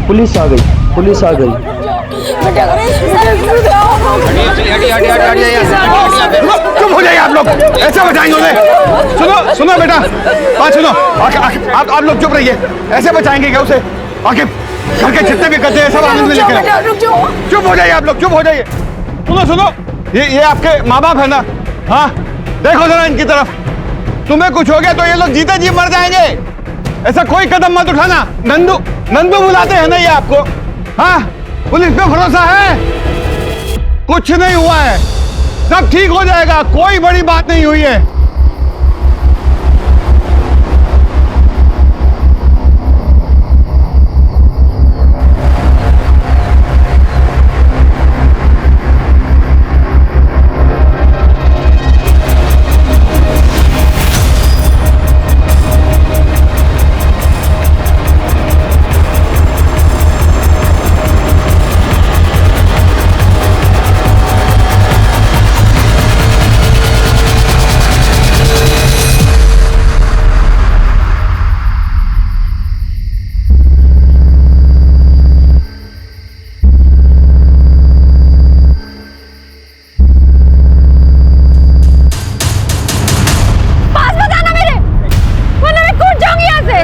Police आ गई, police आ गई। चुप हो जाइए आप लोग, ऐसे बचाएंगे उन्हें। सुनो सुनो बेटा, बात सुनो। आप लोग चुप रहिए, ऐसे बचाएंगे क्या उसे? आगे घर के जितने भी गद्दे हैं सब आनंद में लेकर आए। चुप हो जाइए आप लोग, चुप हो जाइए। सुनो सुनो, ये आपके माँ बाप है ना? हाँ, देखो जरा इनकी तरफ। तुम्हें कुछ हो गया तो ये लोग जीते जी मर जाएंगे। ऐसा कोई कदम मत उठाना। नंदू नंदू बुलाते हैं ना ये आपको? हाँ, पुलिस पे भरोसा है? कुछ नहीं हुआ है, सब ठीक हो जाएगा, कोई बड़ी बात नहीं हुई है।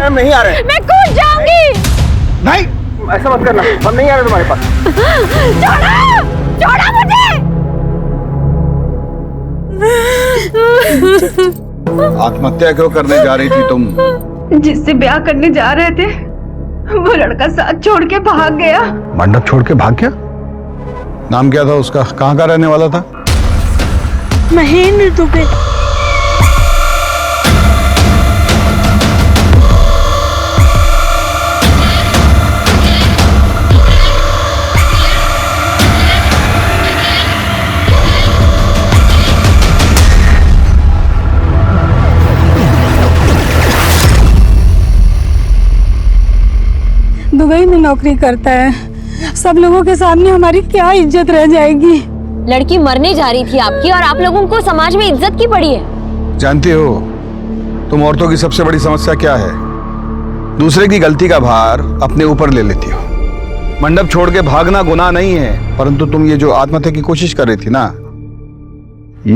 नहीं आ रहे। मैं कूद जाऊंगी। नहीं, ऐसा मत करना, हम नहीं आ रहे तुम्हारे पास। छोड़ो, छोड़ो मुझे। आत्महत्या क्यों करने जा रही थी तुम? जिससे ब्याह करने जा रहे थे वो लड़का साथ छोड़ के भाग गया। मंडप छोड़ के भाग गया? नाम क्या था उसका? कहाँ का रहने वाला था? महेंद्र दुबे। दुबई में नौकरी करता है, सब लोगों के सामने हमारी क्या इज्जत रह जाएगी। लड़की मरने जा रही थी आपकी और आप लोगों को समाज में इज्जत की पड़ी है। जानती हो तुम औरतों की सबसे बड़ी समस्या क्या है? दूसरे की गलती का भार अपने ऊपर ले लेती हो। मंडप छोड़ के भागना गुनाह नहीं है, परंतु तुम ये जो आत्महत्या की कोशिश कर रही थी ना,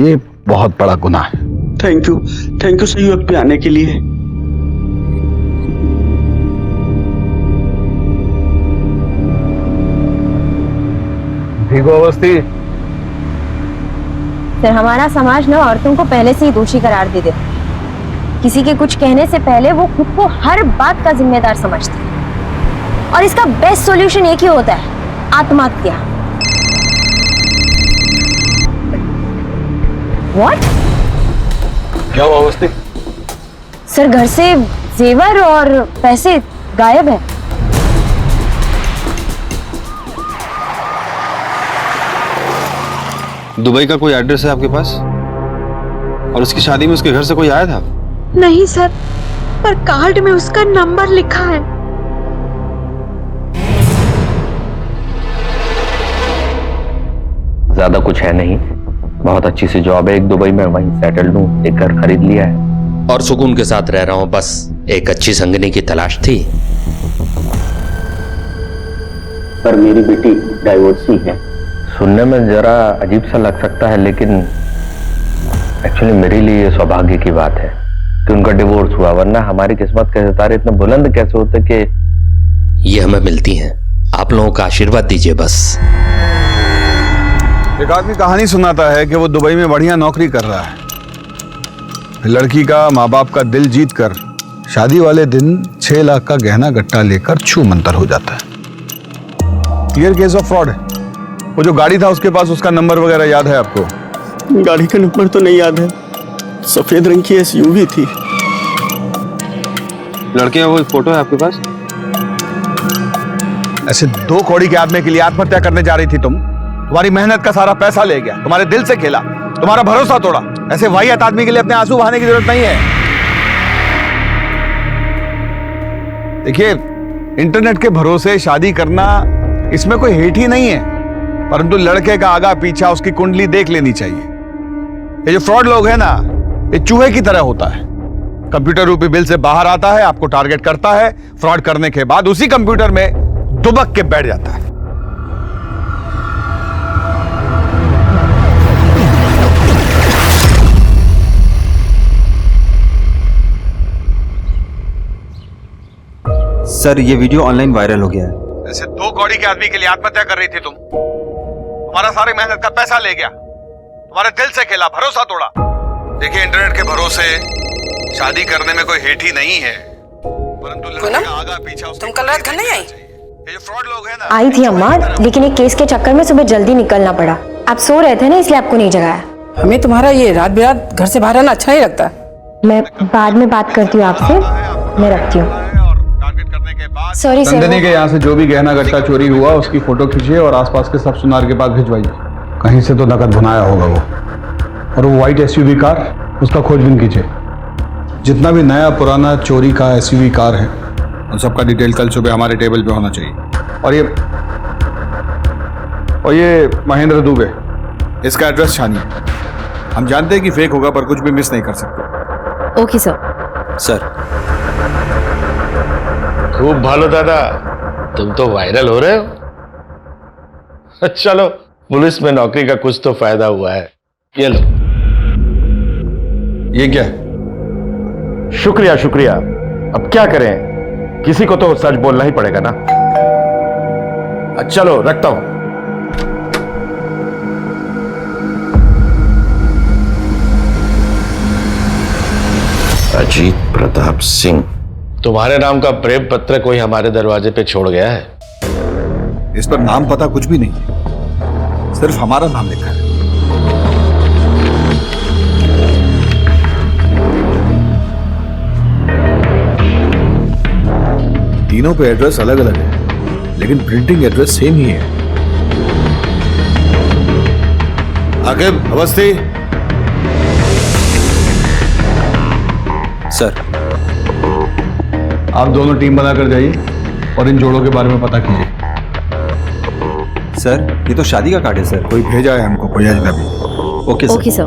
ये बहुत बड़ा गुनाह है। थैंक यू सही वक्त पे आने के लिए। ठीक हो अवस्थी? सर, हमारा समाज ना औरतों को पहले से ही दोषी करार दे देता है। किसी के कुछ कहने से पहले वो खुद को हर बात का जिम्मेदार समझती है और इसका बेस्ट सॉल्यूशन एक ही होता है, आत्महत्या। व्हाट? क्या हुआ अवस्थी? सर, घर से जेवर और पैसे गायब है। दुबई का कोई एड्रेस है आपके पास? और उसकी शादी में उसके घर से कोई आया था? नहीं सर, पर कार्ड में उसका नंबर लिखा है। ज्यादा कुछ है नहीं, बहुत अच्छी सी जॉब है एक दुबई में, वहीं सेटल्ड हूँ, एक घर खरीद लिया है और सुकून के साथ रह रहा हूँ। बस एक अच्छी संगनी की तलाश थी। पर मेरी बेटी डाइवोर्सी है। सुनने में जरा अजीब सा लग सकता है, लेकिन एक्चुअली मेरे लिए ये सौभाग्य की बात है कि उनका डिवोर्स हुआ, वरना हमारी किस्मत के सितारे इतने बुलंद कैसे होते कि ये हमें मिलती हैं। आप लोगों का आशीर्वाद दीजिए बस। एक आदमी कहानी सुनाता है कि वो दुबई में बढ़िया नौकरी कर रहा है। लड़की का माँ बाप का दिल जीत कर शादी वाले दिन 6 लाख का गहना गट्टा लेकर छू मंतर हो जाता है। क्लियर केस ऑफ फ्रॉड है। वो जो गाड़ी था उसके पास उसका नंबर वगैरह याद है आपको? गाड़ी का नंबर तो नहीं याद है, सफेद रंग की एसयूवी थी। लड़के वो फोटो है आपके पास? ऐसे 2 कौड़ी के आदमी के लिए आत्महत्या करने जा रही थी तुम? तुम्हारी मेहनत का सारा पैसा ले गया, तुम्हारे दिल से खेला, तुम्हारा भरोसा तोड़ा। ऐसे वाहियात आदमी के लिए अपने आंसू बहाने की जरूरत नहीं है। देखिए, इंटरनेट के भरोसे शादी करना इसमें कोई हेट ही नहीं है, परंतु लड़के का आगा पीछा, उसकी कुंडली देख लेनी चाहिए। ये जो फ्रॉड लोग हैं ना, ये चूहे की तरह होता है। कंप्यूटर रूपी बिल से बाहर आता है, आपको टारगेट करता है, फ्रॉड करने के बाद उसी कंप्यूटर में दुबक के बैठ जाता है। सर ये वीडियो ऑनलाइन वायरल हो गया है। ऐसे 2 कौड़ी के आदमी के लिए आत्महत्या कर रही थी तुम। तुम्हारा सारी मेहनत का पैसा ले गया, तुम्हारे दिल से खेला, भरोसा तोड़ा। देखिए इंटरनेट के भरोसे शादी करने में कोई हेठ ही नहीं है, परंतु लड़के का आगा पीछा तुम कल रात घर नहीं आई? ये जो फ्रॉड लोग हैं ना। आई थी अम्मा, लेकिन एक केस के चक्कर में सुबह जल्दी निकलना पड़ा। आप सो रहे थे ना, इसलिए आपको नहीं जगाया। हमें तुम्हारा ये रात बिरात घर से बाहर आना अच्छा नहीं लगता। मैं बाद में बात करती हूँ आपसे, मैं रखती हूँ। Sorry sir. नंदिनी के यहाँ से जो भी गहना गट्टा चोरी हुआ उसकी फोटो खींचिए और आसपास के सब सुनार के पास भिजवाइए। कहीं से तो नकद भुनाया होगा वो। और वो व्हाइट एसयूवी कार, उसका खोजबीन कीजिए। जितना भी नया पुराना चोरी का एसयूवी कार है उन सबका डिटेल कल सुबह हमारे टेबल पे होना चाहिए। और ये महेंद्र दुबे, इसका एड्रेस छानिए। हम जानते हैं कि फेक होगा पर कुछ भी मिस नहीं कर सकते। Okay sir. सर खूब भालो दादा, तुम तो वायरल हो रहे हो। चलो पुलिस में नौकरी का कुछ तो फायदा हुआ है। ये लो। ये क्या है? शुक्रिया शुक्रिया। अब क्या करें, किसी को तो सच बोलना ही पड़ेगा ना। चलो रखता हूं। अजीत प्रताप सिंह, तुम्हारे नाम का प्रेम पत्र कोई हमारे दरवाजे पे छोड़ गया है। इस पर नाम पता कुछ भी नहीं है, सिर्फ हमारा नाम लिखा है। तीनों पे एड्रेस अलग अलग है, लेकिन प्रिंटिंग एड्रेस सेम ही है। आकिब, अवस्थी। सर आप दोनों टीम बनाकर जाइए और इन जोड़ों के बारे में पता कीजिए। सर ये तो शादी का कार्ड है सर। कोई भेजा है हमको, कोई अजनबी। Okay sir. ओके सर,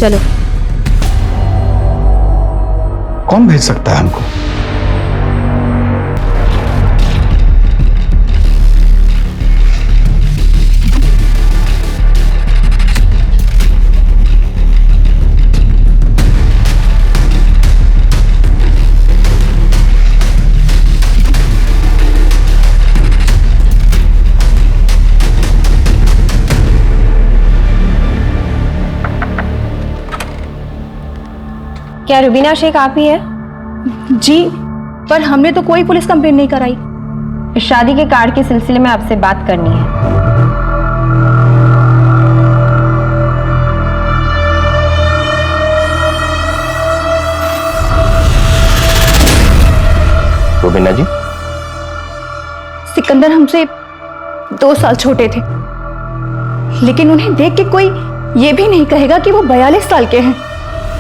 चलो। कौन भेज सकता है हमको? क्या रुबीना शेख आप ही है? जी, पर हमने तो कोई पुलिस कंप्लेंट नहीं कराई। शादी के कार्ड के सिलसिले में आपसे बात करनी है। रुबीना जी, सिकंदर हमसे 2 साल छोटे थे, लेकिन उन्हें देख के कोई ये भी नहीं कहेगा कि वो 42 साल के हैं।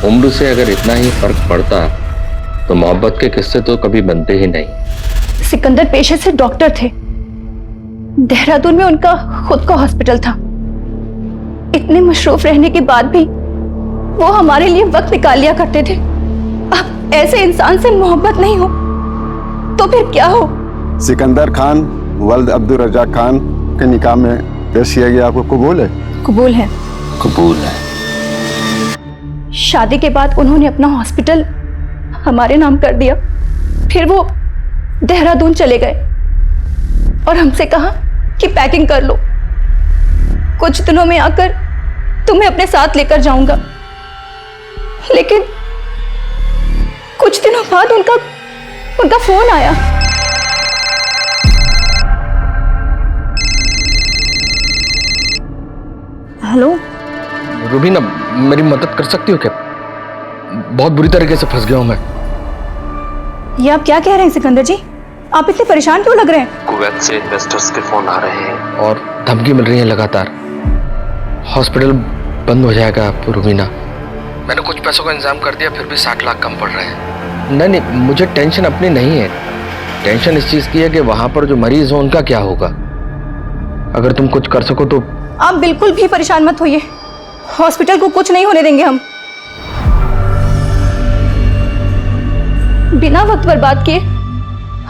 उम्र से अगर इतना ही फर्क पड़ता तो मोहब्बत के किस्से तो कभी बनते ही नहीं। सिकंदर पेशे से डॉक्टर थे। देहरादून में उनका खुद का हॉस्पिटल था। इतने मशरूफ रहने के बाद भी वो हमारे लिए वक्त निकाल लिया करते थे। अब ऐसे इंसान से मोहब्बत नहीं हो तो फिर क्या हो? सिकंदर खान वल्द अब्दुल रज़ाक खान के निकाह में पेश किया गया, आपको कबूल है? कबूल है। कबूल है। शादी के बाद उन्होंने अपना हॉस्पिटल हमारे नाम कर दिया। फिर वो देहरादून चले गए और हमसे कहा कि पैकिंग कर लो, कुछ दिनों में आकर तुम्हें अपने साथ लेकर जाऊंगा। लेकिन कुछ दिनों बाद उनका फोन आया। हेलो रुबीना, मेरी मदद कर सकती हो क्या? बहुत बुरी तरीके से फंस गया हूं मैं। ये आप क्या कह रहे हैं सिकंदर जी? आप इतने परेशान क्यों लग रहे हैं? कुवैत से इन्वेस्टर्स के फोन आ रहे हैं और धमकी मिल रही है लगातार। हॉस्पिटल बंद हो जाएगा रुबीना। मैंने कुछ पैसों का इंतजाम कर दिया, फिर भी 60 लाख कम पड़ रहे हैं। नहीं, मुझे टेंशन अपनी नहीं है। टेंशन इस चीज की है कि वहां पर जो मरीज हो उनका क्या होगा। अगर तुम कुछ कर सको तो। आप बिल्कुल भी परेशान मत होइए, हॉस्पिटल को कुछ नहीं होने देंगे हम। बिना वक्त बर्बाद किए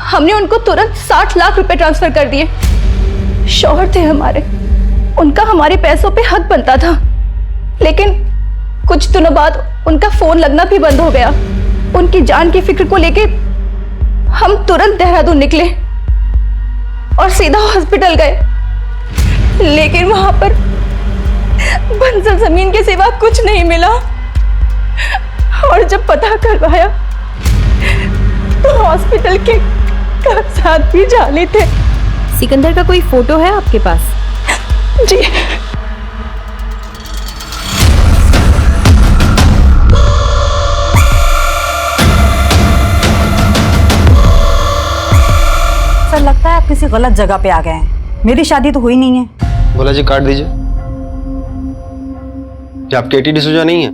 हमने उनको तुरंत 60 लाख रुपए ट्रांसफर कर दिए। शौहर थे हमारे, उनका हमारे पैसों पे हक बनता था, लेकिन कुछ दिनों बाद उनका फोन लगना भी बंद हो गया। उनकी जान की फिक्र को लेके हम तुरंत देहरादून निकले और सीधा हॉस्पिटल गए, लेकिन वहां पर बंजर जमीन के सिवा कुछ नहीं मिला। और जब पता करवाया तो हॉस्पिटल के कागजात भी जाली थे। सिकंदर का कोई फोटो है आपके पास? जी। सर लगता है आप किसी गलत जगह पे आ गए हैं। मेरी शादी तो हुई नहीं है। बोला जी काट दीजिए। क्या आप केटी डिसूजा नहीं है?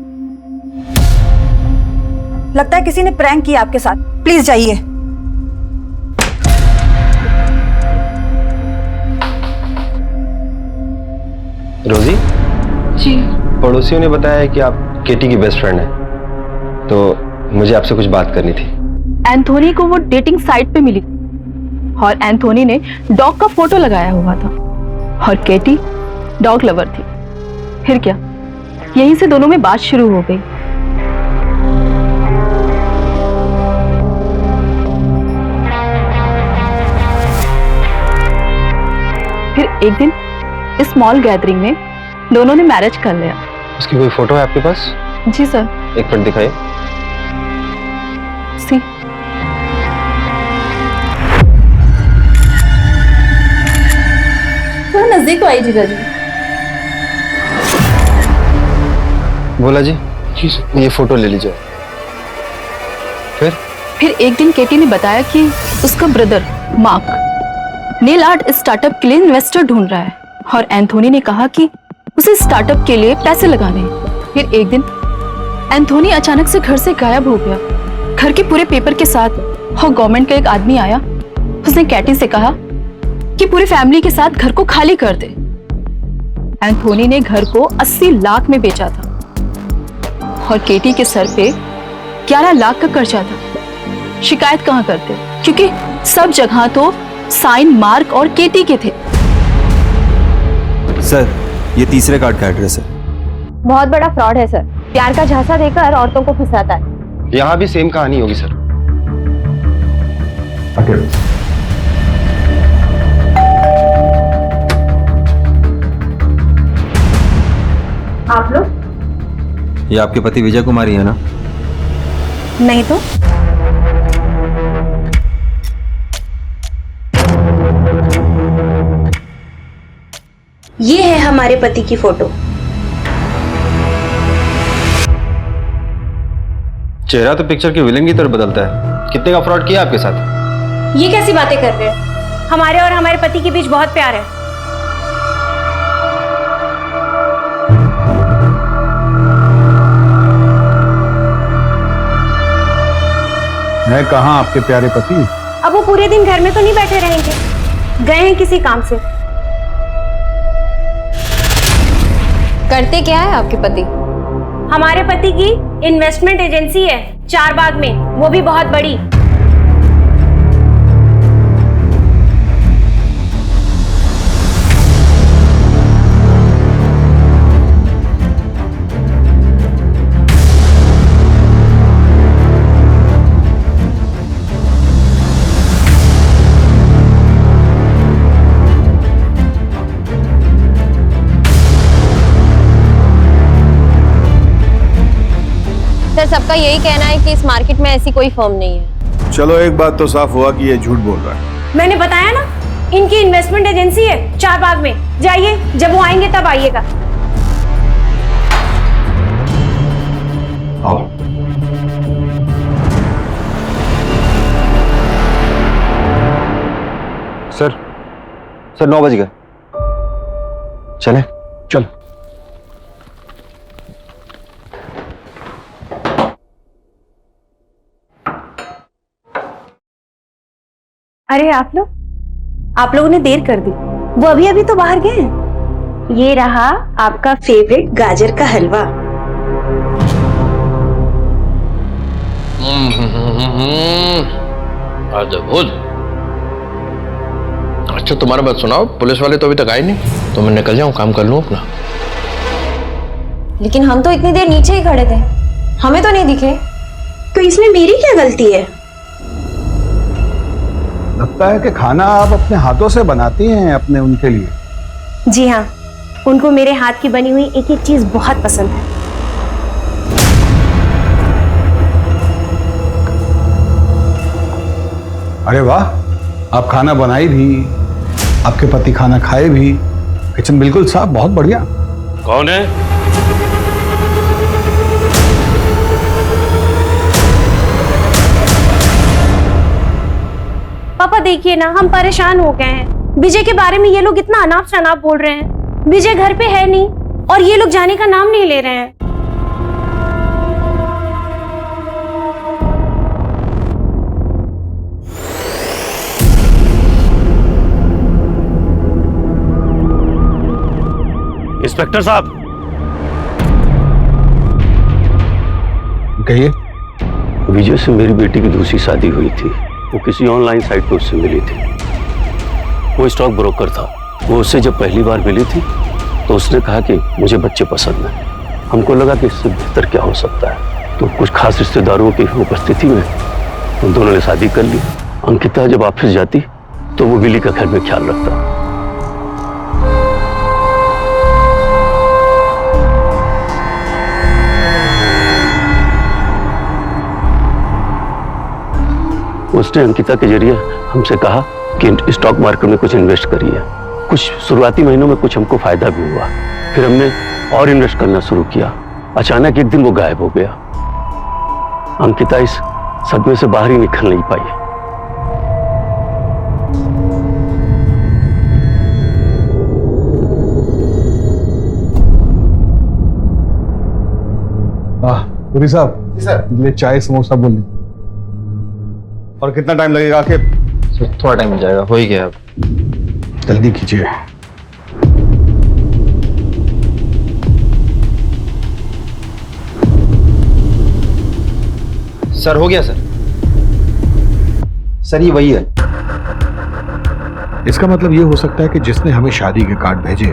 लगता है किसी ने प्रैंक किया आपके साथ। प्लीज जाइए। रोजी जी। पड़ोसियों ने बताया है कि आप केटी की बेस्ट फ्रेंड हैं, तो मुझे आपसे कुछ बात करनी थी। एंथोनी को वो डेटिंग साइट पे मिली और एंथोनी ने डॉग का फोटो लगाया हुआ था और केटी डॉग लवर थी। फिर क्या, यहीं से दोनों में बात शुरू हो गई। फिर एक दिन इस स्मॉल गैदरिंग में दोनों ने मैरिज कर लिया। उसकी कोई फोटो है आपके पास? जी सर। एक मिनट दिखाइए। सी। थोड़ा नजदीक आई जीजा जी। बोला जी ये फोटो ले लीजिए। फिर एक दिन केटी ने बताया कि उसका brother mark nail art startup के लिए इन्वेस्टर ढूंढ रहा है और एंथोनी ने कहा कि उसे स्टार्टअप के लिए पैसे लगाने हैं। फिर एक दिन एंथोनी अचानक से घर से गायब हो गया, घर के पूरे पेपर के साथ। और गवर्नमेंट का एक आदमी आया, उसने कैटी से कहा कि पूरी फैमिली के साथ घर को खाली कर दे। एंथोनी ने घर को 80 लाख में बेचा था और केटी के सर पे 11 लाख का कर्जा था। शिकायत कहाँ करते, क्योंकि सब जगह तो साइन मार्क और केटी के थे। सर ये तीसरे कार्ड का एड्रेस है। बहुत बड़ा फ्रॉड है सर। प्यार का झांसा देकर औरतों को फंसाता है। यहाँ भी सेम कहानी होगी सर। आप लोग? ये आपके पति विजय कुमारी है ना? नहीं तो। ये है हमारे पति की फोटो। चेहरा तो पिक्चर के विलेन की तरह बदलता है। कितने का फ्रॉड किया आपके साथ? ये कैसी बातें कर रहे हैं? हमारे और हमारे पति के बीच बहुत प्यार है। मैं कहाँ आपके प्यारे पति? अब वो पूरे दिन घर में तो नहीं बैठे रहेंगे, गए हैं किसी काम से। करते क्या है आपके पति? हमारे पति की इन्वेस्टमेंट एजेंसी है चारबाग में, वो भी बहुत बड़ी। सर सबका यही कहना है कि इस मार्केट में ऐसी कोई फर्म नहीं है। चलो एक बात तो साफ हुआ कि ये झूठ बोल रहा है। मैंने बताया ना, इनकी इन्वेस्टमेंट एजेंसी है चारबाग में। जाइए, जब वो आएंगे तब आइएगा। आओ। सर 9 बज गए, चले? चलो। अरे आप लोगों ने देर कर दी। वो अभी तो बाहर गए हैं। ये रहा आपका फेवरेट गाजर का हलवा। अद्भुत। अच्छा तुम्हारा बात सुनाओ, पुलिस वाले तो अभी तक आए नहीं, तो मैं निकल जाऊं, काम कर लूं अपना। लेकिन हम तो इतनी देर नीचे ही खड़े थे, हमें तो नहीं दिखे। तो इसमें मेरी क्या गलती है? लगता है कि खाना आप अपने हाथों से बनाती हैं अपने उनके लिए। जी हाँ, उनको मेरे हाथ की बनी हुई एक एक चीज बहुत पसंद है। अरे वाह, आप खाना बनाई भी, आपके पति खाना खाए भी, किचन बिल्कुल साफ, बहुत बढ़िया। कौन है? पापा देखिए ना, हम परेशान हो गए हैं। विजय के बारे में ये लोग इतना अनाप शनाप बोल रहे हैं। विजय घर पे है नहीं और ये लोग जाने का नाम नहीं ले रहे हैं। इंस्पेक्टर साहब, कहिए। विजय से मेरी बेटी की दूसरी शादी हुई थी। वो किसी ऑनलाइन साइट पर उससे मिली थी। वो स्टॉक ब्रोकर था। वो उससे जब पहली बार मिली थी तो उसने कहा कि मुझे बच्चे पसंद हैं। हमको लगा कि इससे बेहतर क्या हो सकता है, तो कुछ खास रिश्तेदारों की उपस्थिति में उन दोनों ने शादी कर ली। अंकिता जब ऑफिस जाती तो वो बिली का घर में ख्याल रखता। उसने अंकिता के जरिए हमसे कहा कि स्टॉक मार्केट में कुछ इन्वेस्ट करिए। कुछ शुरुआती महीनों में कुछ हमको फायदा भी हुआ। फिर हमने और इन्वेस्ट करना शुरू किया। अचानक एक दिन वो गायब हो गया। अंकिता इस सदमे से बाहर ही निकल नहीं पाई। पुरी साहब, सर चाय समोसा बोल दीजिए। और कितना टाइम लगेगा? आके थोड़ा टाइम मिल जाएगा, हो ही गया। अब जल्दी कीजिए। सर हो गया सर। सर ये वही है। इसका मतलब ये हो सकता है कि जिसने हमें शादी के कार्ड भेजे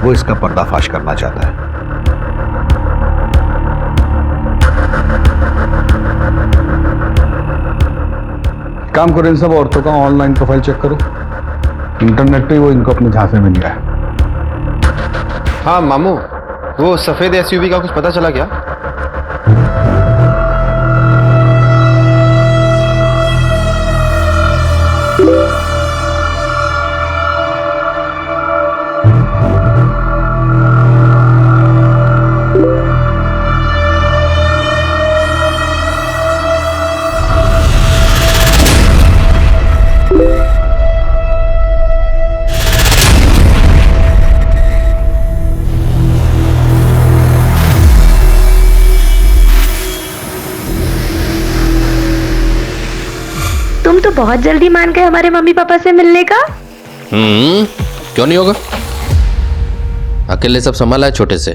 वो इसका पर्दाफाश करना चाहता है। काम करो, इन सब औरतों का ऑनलाइन प्रोफाइल चेक करो। इंटरनेट पे वो इनको अपने झांसे में लिया है। हाँ मामू, वो सफेद एसयूवी का कुछ पता चला क्या? तुम तो बहुत जल्दी मान गए हमारे मम्मी पापा से मिलने का। क्यों नहीं होगा? अकेले सब संभाला है छोटे से।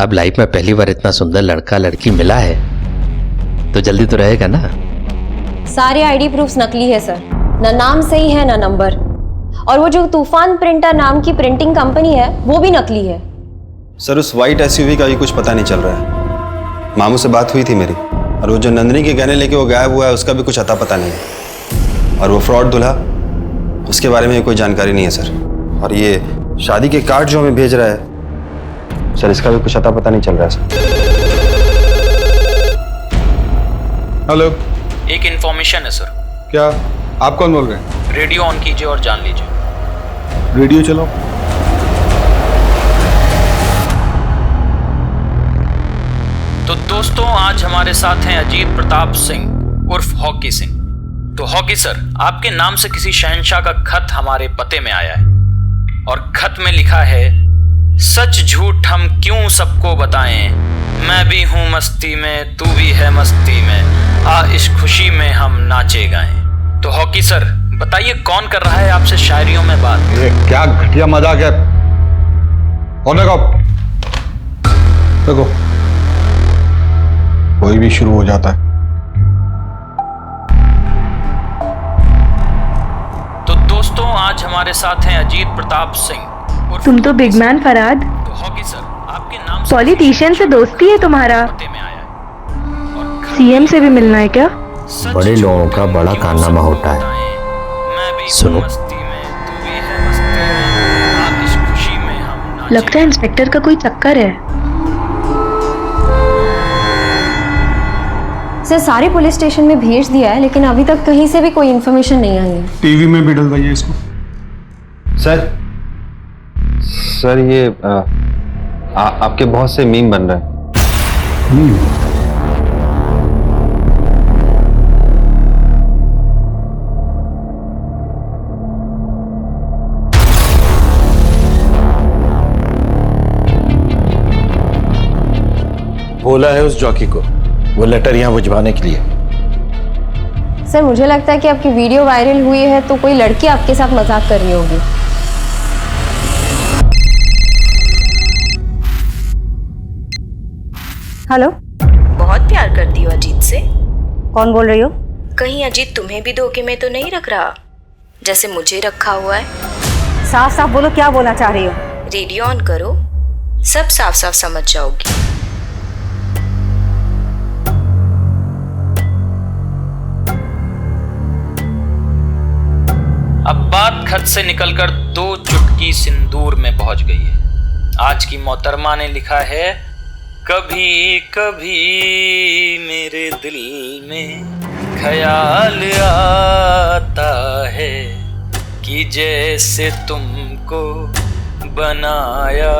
अब लाइफ में पहली बार इतना सुंदर लड़का लड़की मिला है तो जल्दी तो रहेगा ना। सारे आईडी प्रूफ्स नकली है सर, ना नाम सही है ना नंबर। और वो जो तूफान प्रिंटर नाम की प्रिंटिंग कंपनी है वो भी नकली है। सर उस वाइट एसयूवी का भी कुछ पता नहीं चल रहा है। मामू से बात हुई थी मेरी, और वो जो नंदिनी के गहने लेके वो गायब हुआ है उसका भी कुछ अता पता नहीं है। और वो फ्रॉड दूल्हा, उसके बारे में कोई जानकारी नहीं है सर। और ये शादी के कार्ड जो हमें भेज रहा है सर, इसका भी कुछ अता पता नहीं चल रहा है सर। हेलो, एक इंफॉर्मेशन है सर। क्या? आप कौन बोल रहे हैं? रेडियो ऑन कीजिए और जान लीजिए। रेडियो चलाओ। तो दोस्तों, आज हमारे साथ हैं अजीत प्रताप सिंह उर्फ हॉकी सिंह। तो हॉकी सर, आपके नाम से किसी शहंशाह का खत हमारे पते में आया है और खत में लिखा है, सच झूठ हम क्यों सबको बताएं, मैं भी हूं मस्ती में तू भी है मस्ती में, आ इस खुशी में हम नाचे गाएं। तो हॉकी सर बताइए, कौन कर रहा है आपसे शायरियों में बात? ये क्या घटिया मजाक है। और देखो कोई भी शुरू हो जाता है। तो दोस्तों, आज आज हमारे साथ हैं अजीत प्रताप सिंह। तुम तो बिग मैन फराद। तो हॉकी सर, आपके नाम से पॉलिटिशियन से दोस्ती है तुम्हारा? सीएम से भी मिलना है क्या? बड़े लोगों का बड़ा कारनामा होता है। सुनो, लगता है इंस्पेक्टर का कोई चक्कर है। सर सारे पुलिस स्टेशन में भेज दिया है, लेकिन अभी तक कहीं से भी कोई इन्फॉर्मेशन नहीं आई है। टीवी में भी डलवाइए इसको। सर ये आपके बहुत से मीम बन रहे हैं। बोला है उस जॉकी को वो लेटर यहां भिजवाने के लिए। सर मुझे लगता है कि आपकी वीडियो वायरल हुई है तो कोई लड़की आपके साथ मजाक कर रही होगी। हेलो, बहुत प्यार करती हो अजीत से? कौन बोल रही हो? कहीं अजीत तुम्हें भी धोखे में तो नहीं रख रहा जैसे मुझे रखा हुआ है? साफ साफ बोलो, क्या बोलना चाह रही हो? रेडियो ऑन करो, सब साफ साफ समझ जाओगी। अब बात खत से निकलकर 2 चुटकी सिंदूर में पहुंच गई है। आज की मोहतरमा ने लिखा है, कभी कभी मेरे दिल में ख्याल आता है कि जैसे तुमको बनाया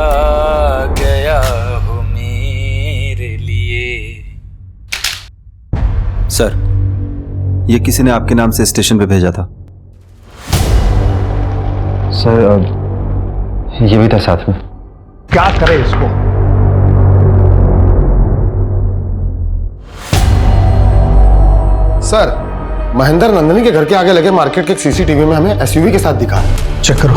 गया हो मेरे लिए। सर, ये किसी ने आपके नाम से स्टेशन पे भेजा था। सर ये भी था साथ में। क्या करे इसको? सर, महेंद्र नंदिनी के घर के आगे लगे मार्केट के सीसीटीवी में हमें एसयूवी के साथ दिखा। चेक करो।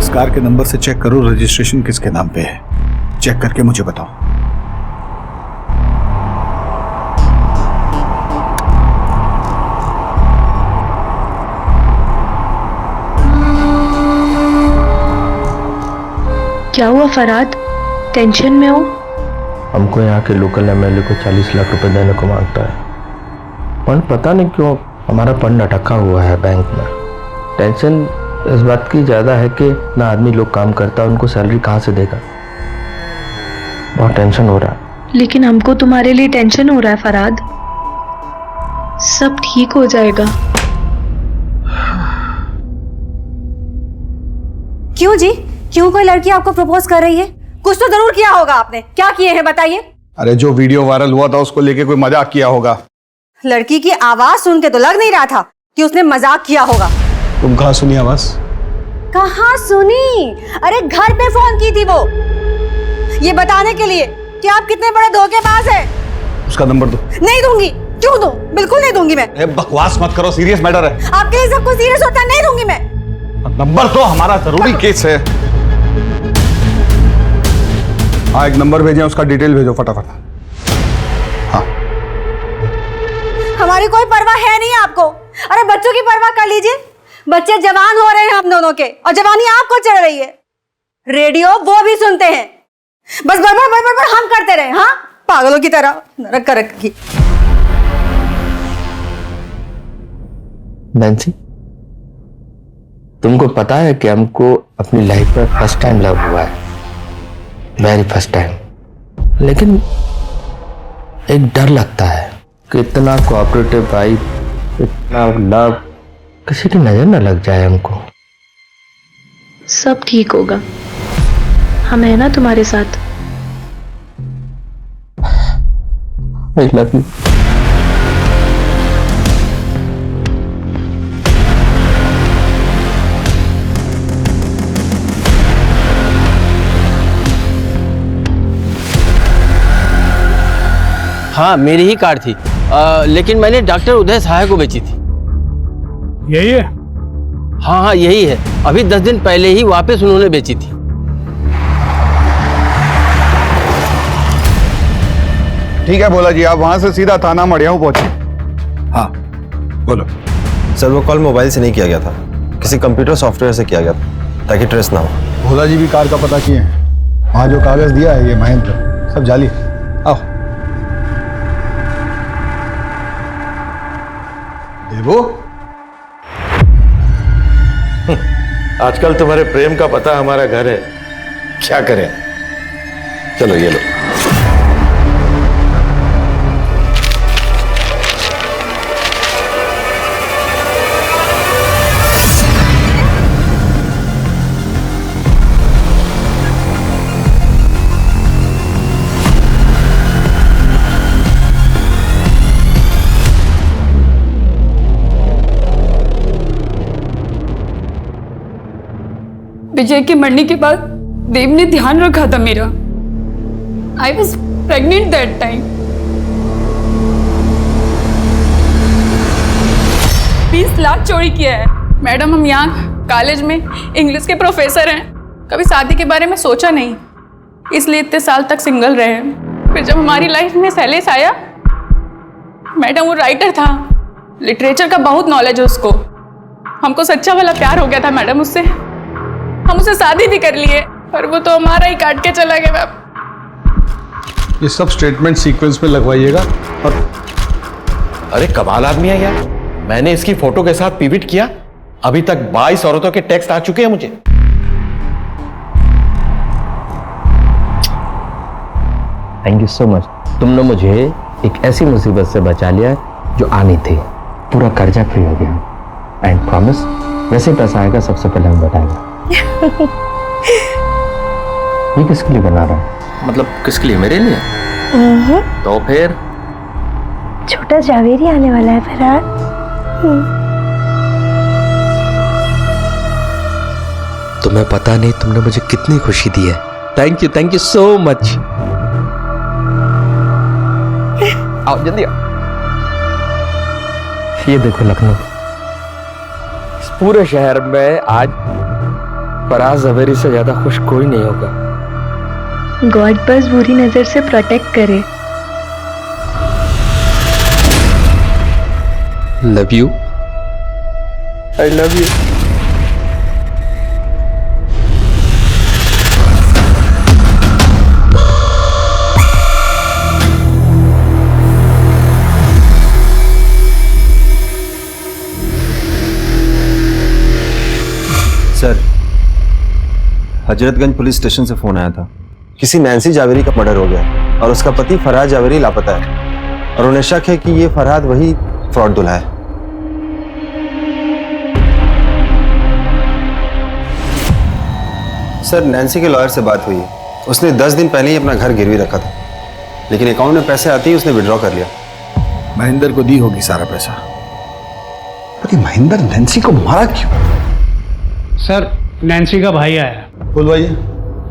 कार के नंबर से चेक करो रजिस्ट्रेशन किसके नाम पे है। चेक करके मुझे बताओ। क्या हुआ फराद, टेंशन में हो? हमको यहाँ के लोकल एमएलए को 40 लाख रुपए देने को मांगता है। फंड पता नहीं क्यों हमारा फंड अटका हुआ है बैंक में। टेंशन इस बात की ज़्यादा है कि ना आदमी लोग काम करता है, उनको सैलरी कहाँ से देगा। बहुत टेंशन हो रहा है। लेकिन हमको तुम्हारे लिए टेंशन हो रहा है फराद। सब ठीक हो जाएगा। क्यों जी, क्यों कोई लड़की आपको प्रपोज कर रही है? कुछ तो जरूर किया होगा आपने। क्या किए हैं बताइए? अरे जो वीडियो वायरल हुआ था उसको लेके कोई मजाक किया होगा। लड़की की आवाज सुन के तो लग नहीं रहा था कि उसने मजाक किया होगा। तुम कहाँ सुनी आवाज? कहाँ सुनी? अरे घर पे फोन की थी वो, ये बताने के लिए कि आप कितने बड़े धोखेबाज हैं। उसका नंबर दो। नहीं दूंगी। क्यों दूं? बिल्कुल नहीं दूंगी मैं। बकवास मत करो, सीरियस मैटर है। आपके लिए सब कुछ सीरियस होता है। नहीं दूंगी मैं। नंबर तो हमारा जरूरी केस है। हाँ, एक नंबर भेजें, उसका डिटेल भेजो फटाफट। हाँ। हमारी कोई परवाह है नहीं आपको। अरे बच्चों की परवाह कर लीजिए। बच्चे जवान हो रहे हैं हम दोनों के, और जवानी आपको चढ़ रही है। रेडियो वो भी सुनते हैं, बस बड़बड़ बड़बड़ हम करते रहे। हाँ, पागलों की तरह नरक कर रखी। नैन्सी, तुमको पता है कि हमको अपनी लाइफ में फर्स्ट टाइम लव हुआ है, वेरी फर्स्ट टाइम। लेकिन एक डर लगता है कि इतना कोऑपरेटिव वाइफ, इतना लव, किसी की नजर न लग जाए हमको। सब ठीक होगा, हम है ना तुम्हारे साथ। I love you. हाँ मेरी ही कार थी, लेकिन मैंने डॉक्टर उदय सहाय को बेची थी। यही है? हाँ हाँ यही है, अभी 10 दिन पहले ही वापस उन्होंने बेची थी। ठीक है भोला जी, आप वहां से सीधा थाना मड़ियाऊ पहुंचे। हाँ बोलो। सर वो कॉल मोबाइल से नहीं किया गया था, किसी कंप्यूटर सॉफ्टवेयर से किया गया था ताकि ट्रेस ना हो। भोला जी भी कार का पता किए हैं, वहां जो कागज दिया है ये महेंद्र, सब जाली। आओ देवो। आजकल तुम्हारे प्रेम का पता हमारा घर है, क्या करें। चलो ये लो। विजय के मरने के बाद देव ने ध्यान रखा था मेरा। I was pregnant that time. 20 lakh चोरी किया है। मैडम हम यहाँ कॉलेज में इंग्लिश के प्रोफेसर हैं, कभी शादी के बारे में सोचा नहीं, इसलिए इतने साल तक सिंगल रहे हैं। फिर जब हमारी लाइफ में शैलेश आया, मैडम वो राइटर था, लिटरेचर का बहुत नॉलेज है उसको, हमको सच्चा वाला प्यार हो गया था मैडम उससे, हम उसे शादी भी कर लिए, पर वो तो हमारा ही काट के चला गया। ये सब स्टेटमेंट सीक्वेंस में लगवाइएगा। और अरे कमाल आदमी है यार, मैंने इसकी फोटो के साथ पिविट किया, अभी तक 22 औरतों के टेक्स्ट आ चुके हैं मुझे। Thank you so much. तुमने मुझे एक ऐसी मुसीबत से बचा लिया जो आनी थी। पूरा कर्जा फ्री हो गया। एंड प्रॉमिस, वैसे पैसा आएगा सबसे पहले हम बताएंगे। ये किसके लिए बना रहा है? मतलब किसके लिए? मेरे लिए? तो फिर छोटा जावेरी आने वाला है फरहाद। तुम्हें पता नहीं तुमने मुझे कितनी खुशी दी है। Thank you so much. आओ जल्दी आओ। ये देखो लखनऊ, इस पूरे शहर में आज फराज जवेरी से ज्यादा खुश कोई नहीं होगा। गॉड बस बुरी नजर से प्रोटेक्ट करे। Love you. I love you. Sir, Hazratganj police station से फोन आया था, किसी नैन्सी जावेरी का मर्डर हो गया और उसका पति फरहाद जावेरी लापता है और उन्हें शक है कि ये फरहाद वही फ्रॉड दूल्हा है। सर, नैन्सी के लॉयर से बात हुई है, उसने 10 दिन पहले ही अपना घर गिरवी रखा था, लेकिन अकाउंट में पैसे आते ही उसने विड्रॉ कर लिया। महेंद्र को दी होगी सारा पैसा। अरे महेंद्र नैन्सी को मारा क्यों? सर, नैन्सी का भाई आया। बोल भाई।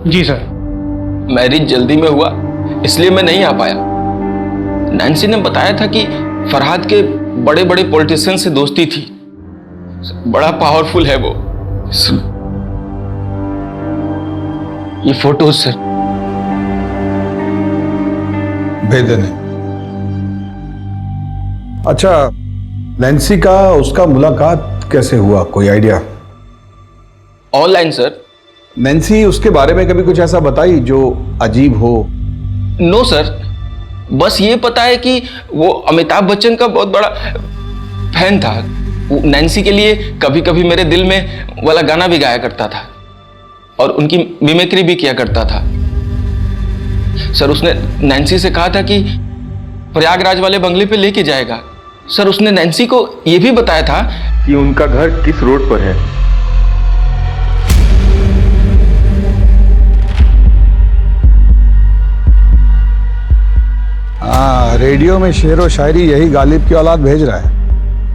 जी सर। मैरिज जल्दी में हुआ इसलिए मैं नहीं आ पाया। नैन्सी ने बताया था कि फरहाद के बड़े बड़े पॉलिटिशियन से दोस्ती थी, बड़ा पावरफुल है वो। ये फोटो सर भेज देने। अच्छा, नैन्सी का उसका मुलाकात कैसे हुआ, कोई आइडिया? Online sir. नैन्सी उसके बारे में कभी कुछ ऐसा बताई जो अजीब हो? नो सर, बस ये पता है कि वो अमिताभ बच्चन का बहुत बड़ा फैन था। वो नैन्सी के लिए कभी कभी मेरे दिल में वाला गाना भी गाया करता था और उनकी मिमिक्री भी किया करता था। सर, उसने नैन्सी से कहा था कि प्रयागराज वाले बंगले पे लेके जाएगा। सर, उसने नैन्सी को यह भी बताया था कि उनका घर किस रोड पर है। हाँ, रेडियो में शेर व शायरी यही गालिब की औलाद भेज रहा है।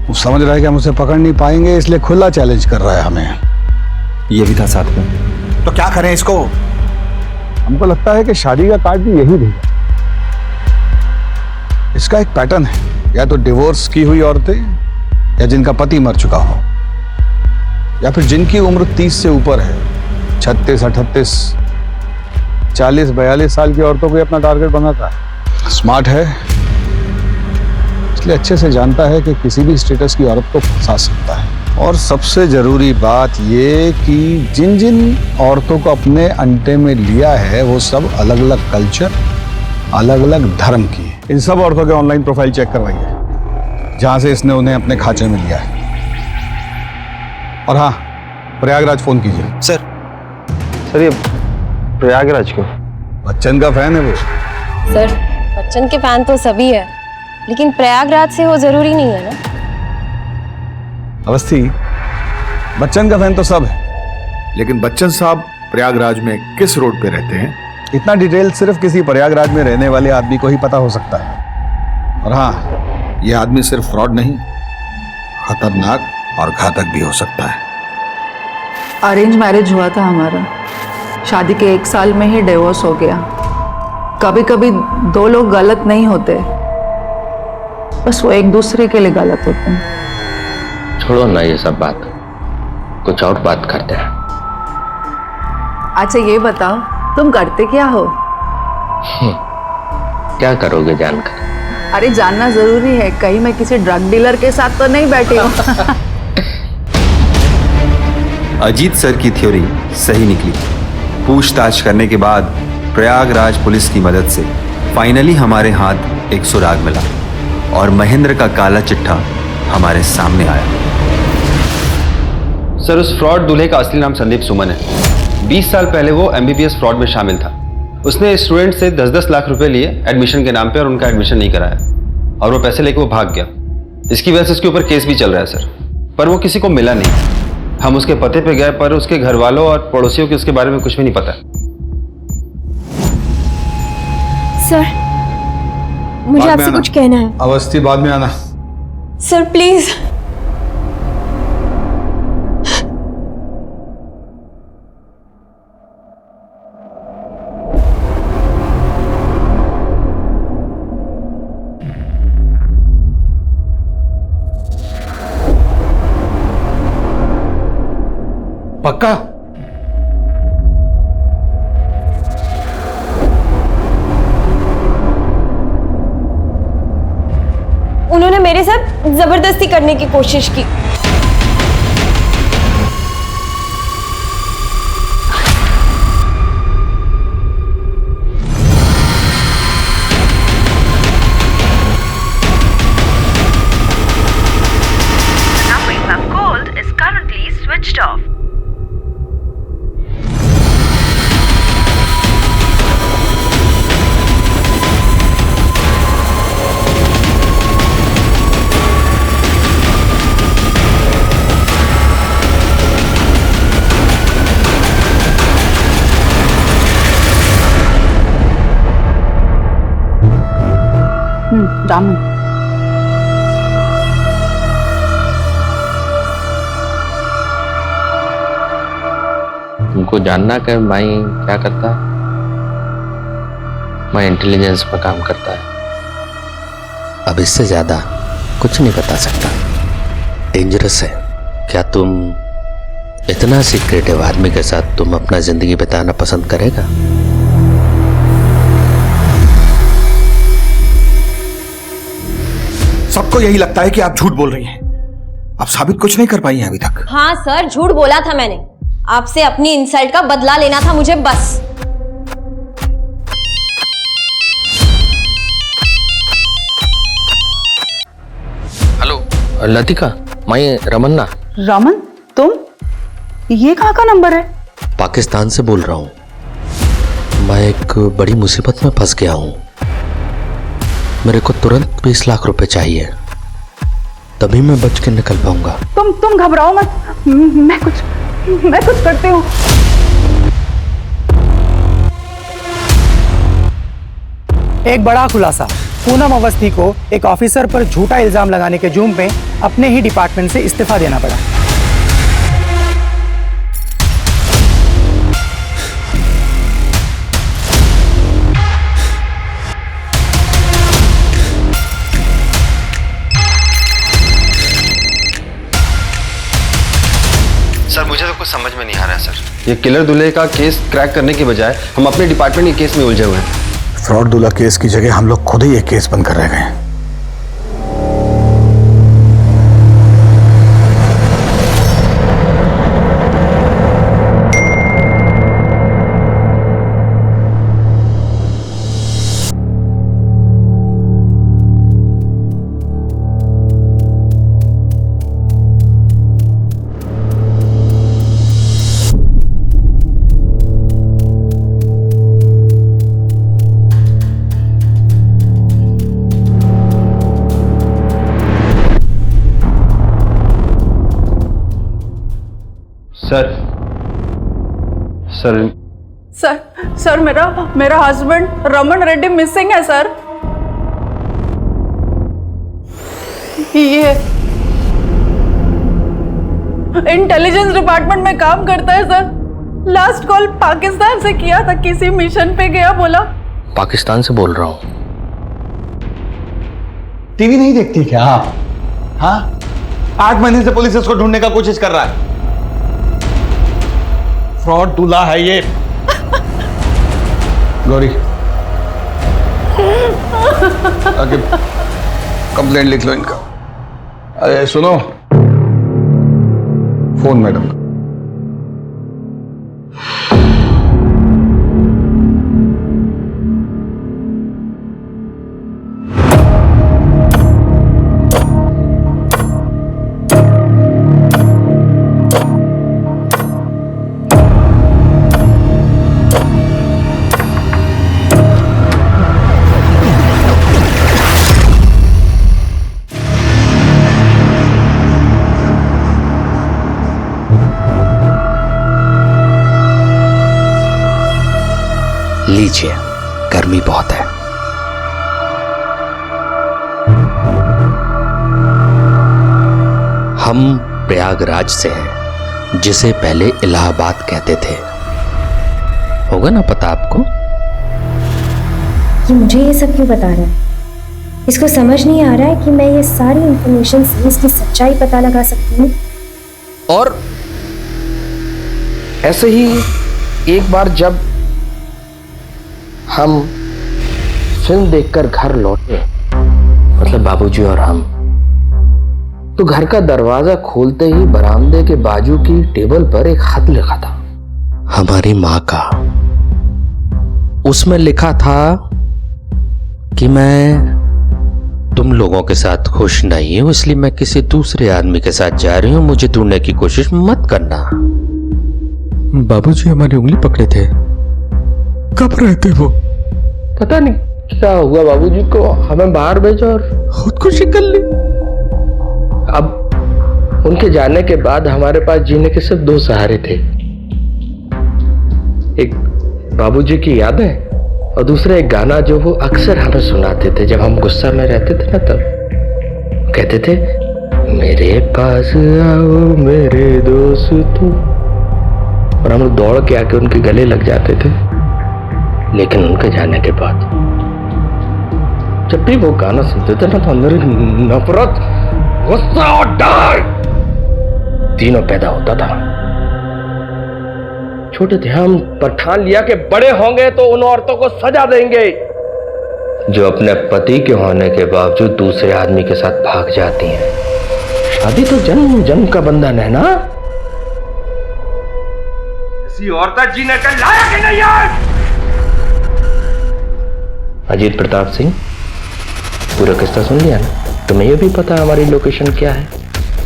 वो समझ रहा है कि हम उसे पकड़ नहीं पाएंगे, इसलिए खुला चैलेंज कर रहा है हमें। ये भी था साथ में। तो क्या करें इसको? हमको लगता है कि शादी का कार्ड भी यही भेजा। इसका एक पैटर्न है, या तो डिवोर्स की हुई औरतें, या जिनका पति मर चुका हो, या फिर जिनकी उम्र 30 से ऊपर है। 36, 38, 40, 42 साल की औरतों को अपना टारगेट बनाता है। स्मार्ट है, इसलिए अच्छे से जानता है कि किसी भी स्टेटस की औरत को फंसा सकता है। और सबसे जरूरी बात ये कि जिन जिन औरतों को अपने अंटे में लिया है वो सब अलग अलग कल्चर, अलग अलग धर्म की है। इन सब औरतों के ऑनलाइन प्रोफाइल चेक करवाइए जहां से इसने उन्हें अपने खांचे में लिया है। और हाँ, प्रयागराज फोन कीजिए। सर ये प्रयागराज क्यों? बच्चन का फैन है वो। सर, बच्चन के फैन तो सभी है, लेकिन प्रयागराज से वो जरूरी नहीं है ना। अवस्थी, बच्चन का फैन तो सब है, लेकिन बच्चन साहब प्रयागराज में किस रोड पे रहते हैं, इतना डिटेल सिर्फ किसी प्रयागराज में रहने वाले आदमी को ही पता हो सकता है। और हाँ, ये आदमी सिर्फ फ्रॉड नहीं, खतरनाक और घातक भी हो सकता है। अरेंज मैरिज हुआ था हमारा, शादी के 1 साल में ही डिवोर्स हो गया। कभी कभी 2 लोग गलत नहीं होते, बस वो एक दूसरे के लिए गलत होते हैं। छोड़ो ना ये सब बात, कुछ और बात करते हैं। अच्छा ये बताओ, तुम करते क्या हो? क्या करोगे जानकर? अरे जानना जरूरी है, कहीं मैं किसी ड्रग डीलर के साथ तो नहीं बैठी हूँ। अजीत सर की थ्योरी सही निकली। पूछताछ करने के बाद प्रयागराज पुलिस की मदद से फाइनली हमारे हाथ एक सुराग मिला और महेंद्र का काला चिट्ठा हमारे सामने आया। सर, उस फ्रॉड दूल्हे का असली नाम संदीप सुमन है। 20 साल पहले वो MBBS फ्रॉड में शामिल था। उसने स्टूडेंट से 10-10 लाख रुपए लिए एडमिशन के नाम पे और उनका एडमिशन नहीं कराया, और वो पैसे लेके वो भाग गया। इसकी वजह से उसके ऊपर केस भी चल रहा है सर, पर वो किसी को मिला नहीं। हम उसके पते पे गए, पर उसके घर वालों और पड़ोसियों को उसके बारे में कुछ भी नहीं पता। सर, मुझे आपसे कुछ कहना है। अवस्थी, बाद में आना। Sir please. पक्का? उन्होंने मेरे साथ जबरदस्ती करने की कोशिश की। दामन, तुमको जानना कि माई क्या करता है? माई इंटेलिजेंस में काम करता है। अब इससे ज्यादा कुछ नहीं बता सकता, डेंजरस है। क्या तुम इतना सीक्रेटिव आदमी के साथ तुम अपना जिंदगी बिताना पसंद करेगा? सबको यही लगता है कि आप झूठ बोल रही हैं। आप साबित कुछ नहीं कर पाई हैं अभी तक। हाँ सर, झूठ बोला था मैंने। आपसे अपनी इंसल्ट का बदला लेना था मुझे, बस। हेलो लतिका, मैं रमन्ना। रमन, तुम? ये कहाँ का नंबर है? पाकिस्तान से बोल रहा हूँ। मैं एक बड़ी मुसीबत में फंस गया हूँ। मेरे को तुरंत 20 लाख रुपए चाहिए, तभी मैं बच के निकल पाऊंगा। तुम घबराओ मत, मैं कुछ करती हूँ। एक बड़ा खुलासा, पूनम अवस्थी को एक ऑफिसर पर झूठा इल्जाम लगाने के जुर्म में अपने ही डिपार्टमेंट से इस्तीफा देना पड़ा। समझ में नहीं आ रहा है सर। ये किलर दूल्हे का केस क्रैक करने के बजाय हम अपने डिपार्टमेंट के केस में उलझे हुए हैं। फ्रॉड दूल्हा केस की जगह हम लोग खुद ही ये केस बंद कर रह गए हैं। सर सर सर सर मेरा हस्बैंड रमन रेड्डी मिसिंग है सर। ये इंटेलिजेंस डिपार्टमेंट में काम करता है सर। लास्ट कॉल पाकिस्तान से किया था, किसी मिशन पे गया बोला। पाकिस्तान से बोल रहा हूँ। टीवी नहीं देखती क्या आप? हाँ, 8 महीने से पुलिस इसको ढूंढने का कोशिश कर रहा है। फ्रॉड दूल्हा है ये। गौरी आगे कंप्लेंट लिख लो इनका। अरे सुनो, फोन मैडम का। लीजिए, गर्मी बहुत है। हम प्रयागराज से हैं, जिसे पहले इलाहाबाद कहते थे। होगा ना पता आपको? ये मुझे ये सब क्यों बता रहा है? इसको समझ नहीं आ रहा है कि मैं ये सारी इंफॉर्मेशन से इसकी सच्चाई पता लगा सकती हूँ। और ऐसे ही एक बार जब हम फिल्म देखकर घर लौटे, मतलब बाबूजी और हम, तो घर का दरवाजा खोलते ही बरामदे के बाजू की टेबल पर एक खत लिखा था, हमारी माँ का। उसमें लिखा था कि मैं तुम लोगों के साथ खुश नहीं हूं, इसलिए मैं किसी दूसरे आदमी के साथ जा रही हूं, मुझे ढूंढने की कोशिश मत करना। बाबूजी हमारी उंगली पकड़े थे। कब रहते वो? पता नहीं क्या हुआ, बाबूजी को हमें बाहर भेजा और खुदकुशी कर ली। अब उनके जाने के बाद हमारे पास जीने के सिर्फ 2 सहारे थे, एक बाबूजी की यादें और दूसरा एक गाना जो वो अक्सर हमें सुनाते थे जब हम गुस्सा में रहते थे ना। तब कहते थे, मेरे पास आओ मेरे दोस्तों, और हम लोग दौड़ के आके उनके गले लग जाते थे। लेकिन उनके जाने के बाद जब भी वो गाना सुनते थे ना, तो अंदर नफरत, गुस्सा और डर तीनों पैदा होता था। छोटे थे हम, पर ठान लिया कि बड़े होंगे तो उन औरतों को सजा देंगे जो अपने पति के होने के बावजूद दूसरे आदमी के साथ भाग जाती हैं। शादी तो जन्म जन्म का बंधन है ना। ऐसी औरतें जीने के लायक ही नहीं है। अजीत प्रताप सिंह, पूरा किस्सा सुन लिया ना? तुम्हें यह भी पता है हमारी लोकेशन क्या है,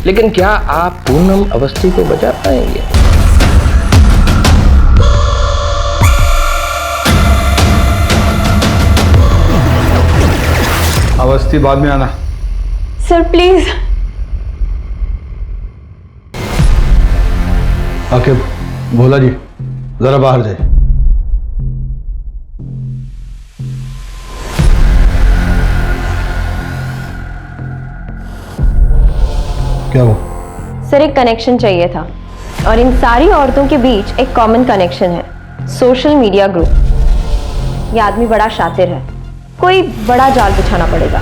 लेकिन क्या आप पूनम अवस्थी को बचा पाएंगे? अवस्थी बाद में आना। Sir please. आके भोला जी जरा बाहर जाए। क्या वो? सर एक कनेक्शन चाहिए था, और इन सारी औरतों के बीच एक कॉमन कनेक्शन है, सोशल मीडिया ग्रुप। ये आदमी बड़ा शातिर है, कोई बड़ा जाल बिछाना पड़ेगा।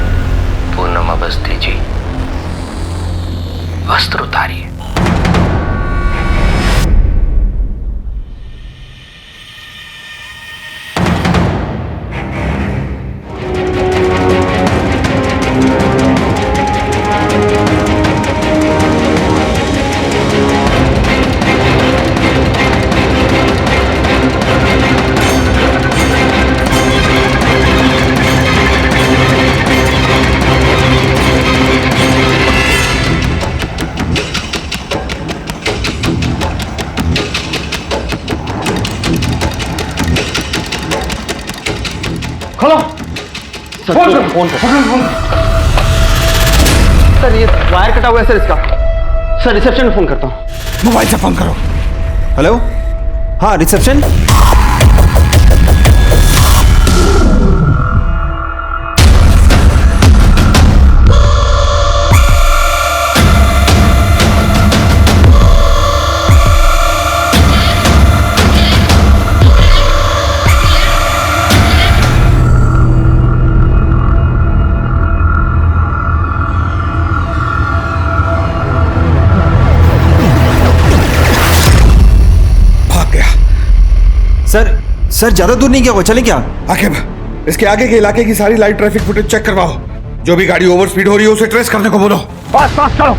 पूनम अवस्थी जी, वस्त्र उतारिए। खोलो। फोन करो, फोन। सर ये वायर कटा हुआ है सर इसका। सर रिसेप्शन में फोन करता हूँ। मोबाइल से फोन करो। हेलो, हाँ रिसेप्शन। सर ज्यादा दूर नहीं गया वो, चले क्या? आकिब, इसके आगे के इलाके की सारी लाइव ट्रैफिक फुटेज चेक करवाओ। जो भी गाड़ी ओवर स्पीड हो रही है उसे ट्रेस करने को बोलो। फास्ट फास्ट चलो।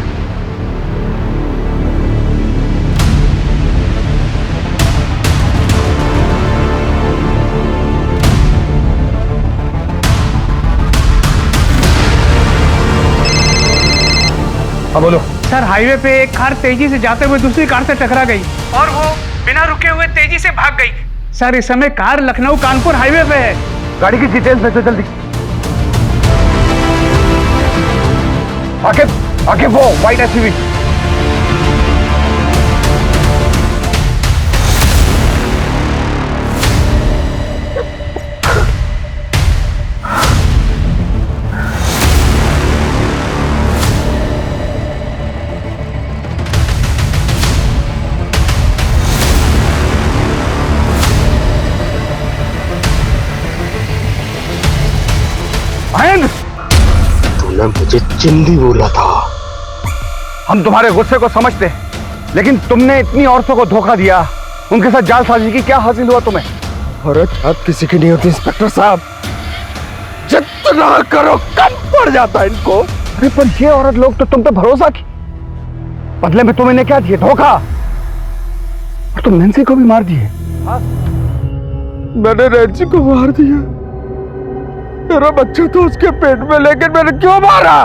हाँ बोलो। सर हाईवे पे एक कार तेजी से जाते हुए दूसरी कार से टकरा गई और वो बिना रुके हुए तेजी से भाग गई। सर इस समय कार लखनऊ कानपुर हाईवे पे है। गाड़ी की डिटेल्स भेजो जल्दी। आकिब वो व्हाइट एसयूवी। तूने मुझे चिंदी बोला था। हम तुम्हारे गुस्से को समझते, लेकिन तुमने इतनी औरतों को धोखा दिया, उनके साथ जालसाजी की, क्या हासिल हुआ तुम्हें? औरत आप किसी की नहीं होती इंस्पेक्टर साहब। जितना करो कम पड़ जाता है इनको। अरे पर ये औरत लोग तो तुम पे भरोसा की, बदले में तुम इन्हें क्या दिए? धोखा। और तुम नैन्सी को भी मार दिए। मैंने नैन्सी को मार दिया। मेरा बच्चा तो उसके पेट में, लेकिन मैंने क्यों मारा?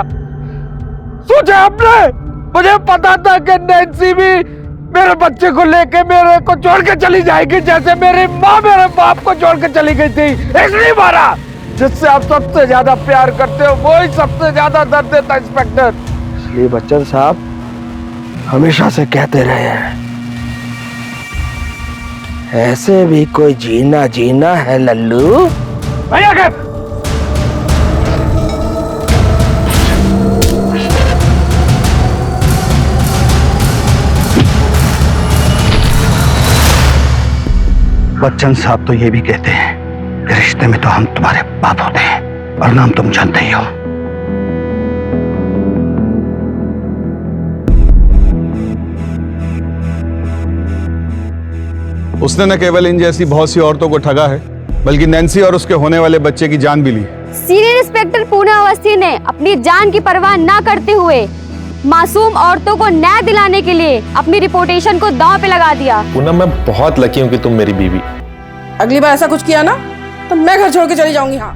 सोचा आपने? मुझे पता था कि नैन्सी भी मेरे बच्चे को लेके मेरे को छोड़ के चली जाएगी, जैसे मेरी माँ मेरे बाप को छोड़ के चली गई थी। इसलिए मारा। जिससे आप सबसे ज्यादा प्यार करते हो वही सबसे ज्यादा दर्द देता इंस्पेक्टर। इसलिए बच्चन साहब हमेशा से कहते रहे हैं, ऐसे भी कोई जीना जीना है लल्लू। भैया के बच्चन साहब तो ये भी कहते हैं कि रिश्ते में तो हम तुम्हारे बाप होते हैं, और नाम तुम जानते ही हो। उसने न केवल इन जैसी बहुत सी औरतों को ठगा है, बल्कि नैन्सी और उसके होने वाले बच्चे की जान भी ली। सीनियर इंस्पेक्टर पूना अवस्थी ने अपनी जान की परवाह न करते हुए मासूम औरतों को न्याय दिलाने के लिए अपनी रिपोर्टेशन को दांव पे लगा दिया। पूनम, मैं बहुत लकी हूँ कि तुम मेरी बीवी। अगली बार ऐसा कुछ किया ना तो मैं घर छोड़ के चली जाऊंगी। हाँ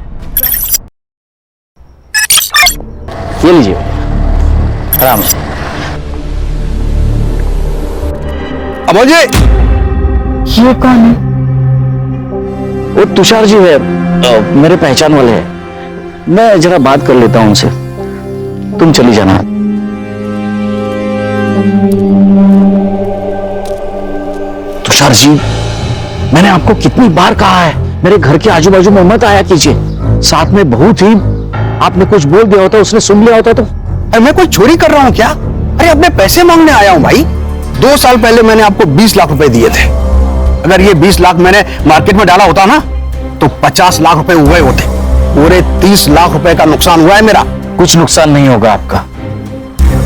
ये लीजिए आराम से। अमोल जी, ये कौन है? वो तुषार जी है, मेरे पहचान वाले हैं। मैं जरा बात कर लेता हूँ उनसे, तुम चली जाना। तुषार जी, मैंने आपको कितनी बार कहा है मेरे घर के आजू बाजू में मत आया कीजिए। साथ में बहू थी, आपने कुछ बोल दिया होता, उसने सुन लिया होता तो। मैं कोई चोरी कर रहा हूँ क्या? अरे अपने पैसे मांगने आया हूँ भाई। 2 साल पहले मैंने आपको 20 लाख रुपए दिए थे। अगर ये 20 लाख मैंने मार्केट में डाला होता ना तो 50 लाख रुपए हुए होते। पूरे 30 लाख रुपए का नुकसान हुआ है मेरा। कुछ नुकसान नहीं होगा आपका,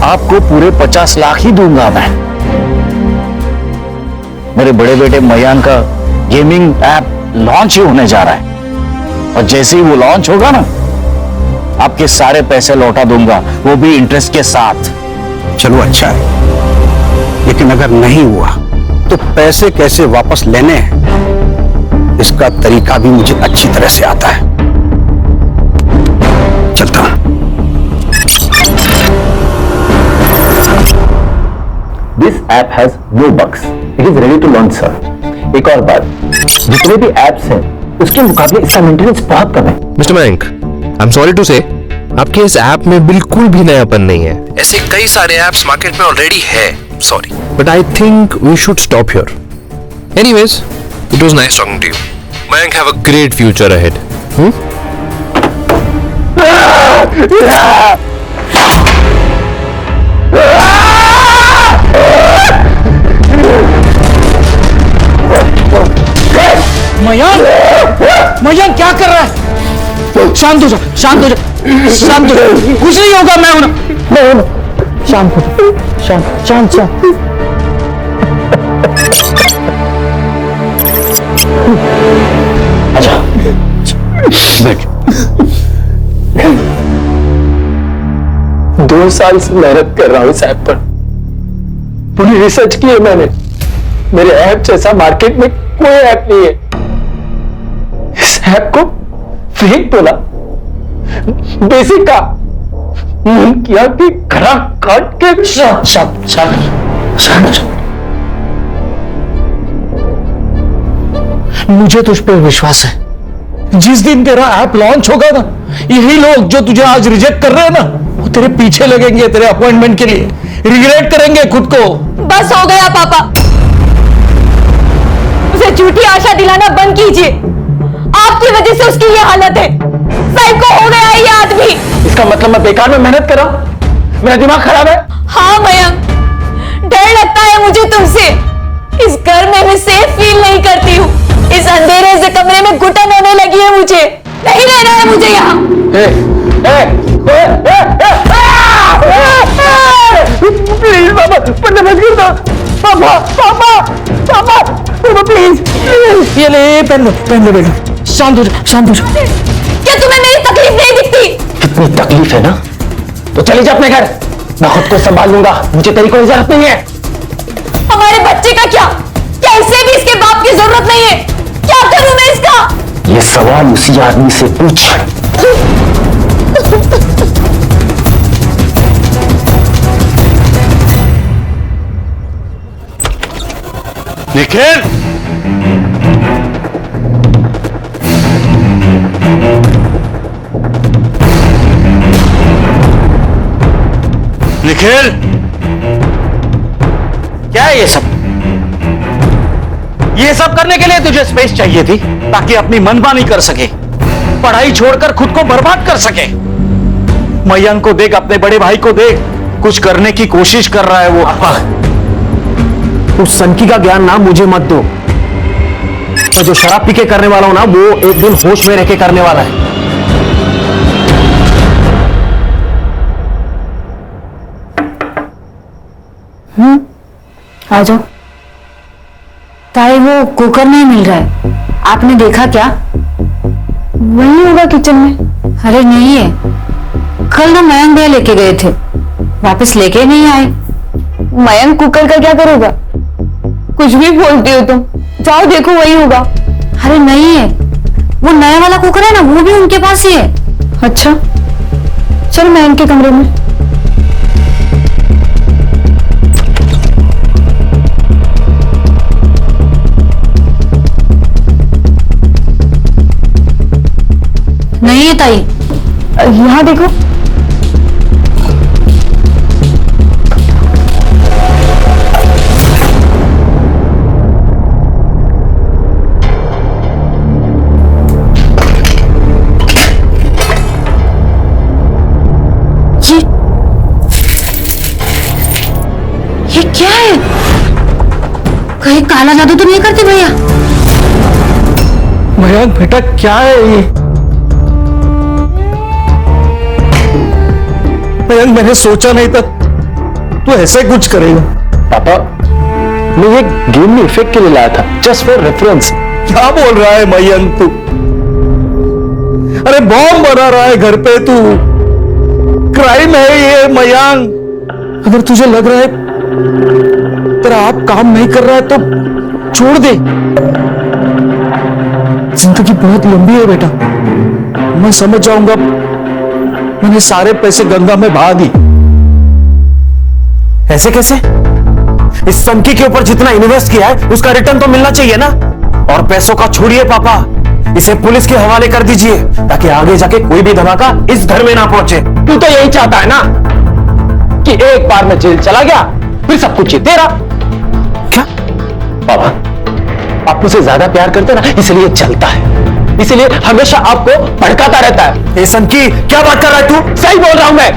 आपको पूरे 50 लाख ही दूंगा मैं। मेरे बड़े बेटे मयान का गेमिंग ऐप लॉन्च ही होने जा रहा है, और जैसे ही वो लॉन्च होगा ना, आपके सारे पैसे लौटा दूंगा, वो भी इंटरेस्ट के साथ। चलो अच्छा है, लेकिन अगर नहीं हुआ तो पैसे कैसे वापस लेने हैं, इसका तरीका भी मुझे अच्छी तरह से आता है। चलता हूं। This app has no bugs. It is ready to launch, sir. एक और बात, जितने भी एप्स हैं उसके मुकाबले इसका मेंटेनेंस बहुत कम है। Mister Mayank, I am sorry to say, आपके इस ऐप में बिल्कुल भी नयापन नहीं है। ऐसे कई सारे ऐप्स मार्केट में ऑलरेडी है। Sorry, but I think we should stop here. Anyways, it was nice talking to you. Mayank, have a great future ahead. Mayank क्या कर रहा है? शांत हो जा, शांत हो जा, शांत हो जा, कुछ नहीं होगा। मैं हूं ना, शांत हो जा, शांत शांत शांत। अच्छा बैठ। 2 साल से मेहनत कर रहा हूं इस ऐप पर, पूरी रिसर्च की है मैंने। मेरे ऐप जैसा मार्केट में कोई ऐप नहीं है। इस ऐप को फेक बोला, बेसिक का मन किया कि खड़ा काट के शांत। मुझे तुझ पर विश्वास है। जिस दिन तेरा ऐप लॉन्च होगा ना, यही लोग जो तुझे आज रिजेक्ट कर रहे हैं ना, वो तेरे पीछे लगेंगे तेरे अपॉइंटमेंट के लिए, रिग्रेट करेंगे खुद को। बस हो गया पापा, उसे झूठी आशा दिलाना बंद कीजिए। आपकी वजह से उसकी ये हालत है। साइको हो गया है ये आदमी। इसका मतलब मैं बेकार में मेहनत कर रहा हूं? मेरा दिमाग खराब है? हाँ मयंक, डर लगता है मुझे तुमसे। इस घर में मैं सेफ फील नहीं करती हूँ। इस अंधेरे से कमरे में घुटन होने लगी है मुझे। नहीं रहना है मुझे यहाँ। प्लीज पापा, पढ़ने मत कर दो। पापा पापा पापा पापा प्लीज। ये ले पेन ले बेटा। शांत हो जा, शांत हो जा। क्या तुम्हें मेरी तकलीफ नहीं दिखती? कितनी तकलीफ है ना, तो चली जा अपने घर। मैं खुद को संभाल लूंगा, मुझे तेरी कोई जरूरत नहीं है। हमारे बच्चे का क्या? क्या इसे भी इसके बाप की जरूरत नहीं है? क्या करूं मैं इसका? ये सवाल उसी आदमी से पूछ। निखिल, निखिल, क्या है ये सब? ये सब करने के लिए तुझे स्पेस चाहिए थी, ताकि अपनी मनमानी कर सके, पढ़ाई छोड़कर खुद को बर्बाद कर सके। मयंक को देख, अपने बड़े भाई को देख, कुछ करने की कोशिश कर रहा है वो। उस सनकी का ज्ञान ना मुझे मत दो। मैं जो शराब पी के करने वाला हूं ना, वो एक दिन होश में रह के करने वाला है। आ जाओ। ताई, वो कुकर नहीं मिल रहा है, आपने देखा क्या? वही होगा किचन में। अरे नहीं है, कल ना मयंक भैया लेके गए थे, वापस लेके नहीं आए। मयंक कुकर का क्या करोगा? कुछ भी बोलती हो तुम। जाओ देखो, वही होगा। अरे नहीं है, वो नया वाला कुकर है ना, वो भी उनके पास ही है। अच्छा, चलो मयंक के कमरे में। नहीं है ताई। यहाँ देखो। ये क्या है? कहीं काला जादू तो नहीं करते भैया? मयंक बेटा, क्या है ये? मयंक, मैंने सोचा नहीं था तू ऐसे कुछ करेगा। पापा, मैं ये गेम में इफेक्ट के लिए लाया था, जस्ट फॉर रेफरेंस। क्या बोल रहा है मयंक तू? अरे बॉम्ब बना रहा है घर पे तू। क्राइम है ये मयंक। अगर तुझे लग रहा है तेरा आप काम नहीं कर रहा है तो छोड़ दे। जिंदगी बहुत लंबी है बेटा, मैं समझ जाऊंगा। मैंने सारे पैसे गंगा में बहा दी। ऐसे कैसे? इस सनकी के ऊपर जितना इन्वेस्ट किया है उसका रिटर्न तो मिलना चाहिए ना। और पैसों का छोड़िए पापा, इसे पुलिस के हवाले कर दीजिए ताकि आगे जाके कोई भी धमाका इस घर में ना पहुंचे। तू तो यही चाहता है ना कि एक बार मैं जेल चला गया फिर सब कुछ ये तेरा। क्या बाबा, आप मुझसे ज्यादा प्यार करते ना, इसलिए चलता है, इसलिए हमेशा आपको भड़काता रहता है। सनकी, क्या बात कर रहा है तू? सही बोल रहा हूं मैं,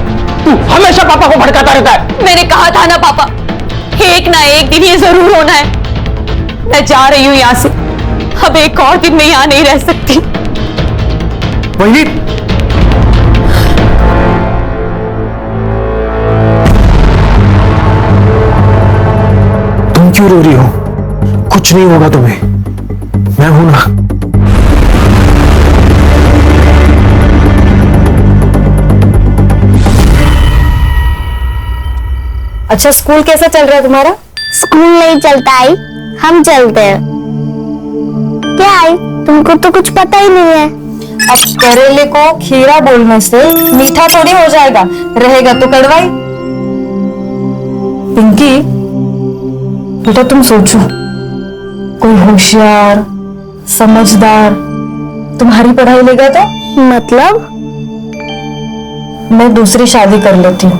तू हमेशा पापा को भड़काता रहता है। मैंने कहा था ना पापा, एक ना एक दिन ये जरूर होना है। मैं जा रही हूं यहां से, अब एक और दिन मैं यहां नहीं रह सकती। वही तुम क्यों रो रही हो? कुछ नहीं होगा तुम्हें, मैं हूं ना। अच्छा, स्कूल कैसा चल रहा है तुम्हारा? स्कूल नहीं चलता आई, हम चलते हैं। क्या आई, तुमको तो कुछ पता ही नहीं है। अब करेले को खीरा बोलने से मीठा थोड़ी हो जाएगा, रहेगा तो कड़वाई। पिंकी बेटा, तुम सोचो, कोई होशियार समझदार तुम्हारी पढ़ाई लेगा तो? मतलब? मैं दूसरी शादी कर लेती हूँ,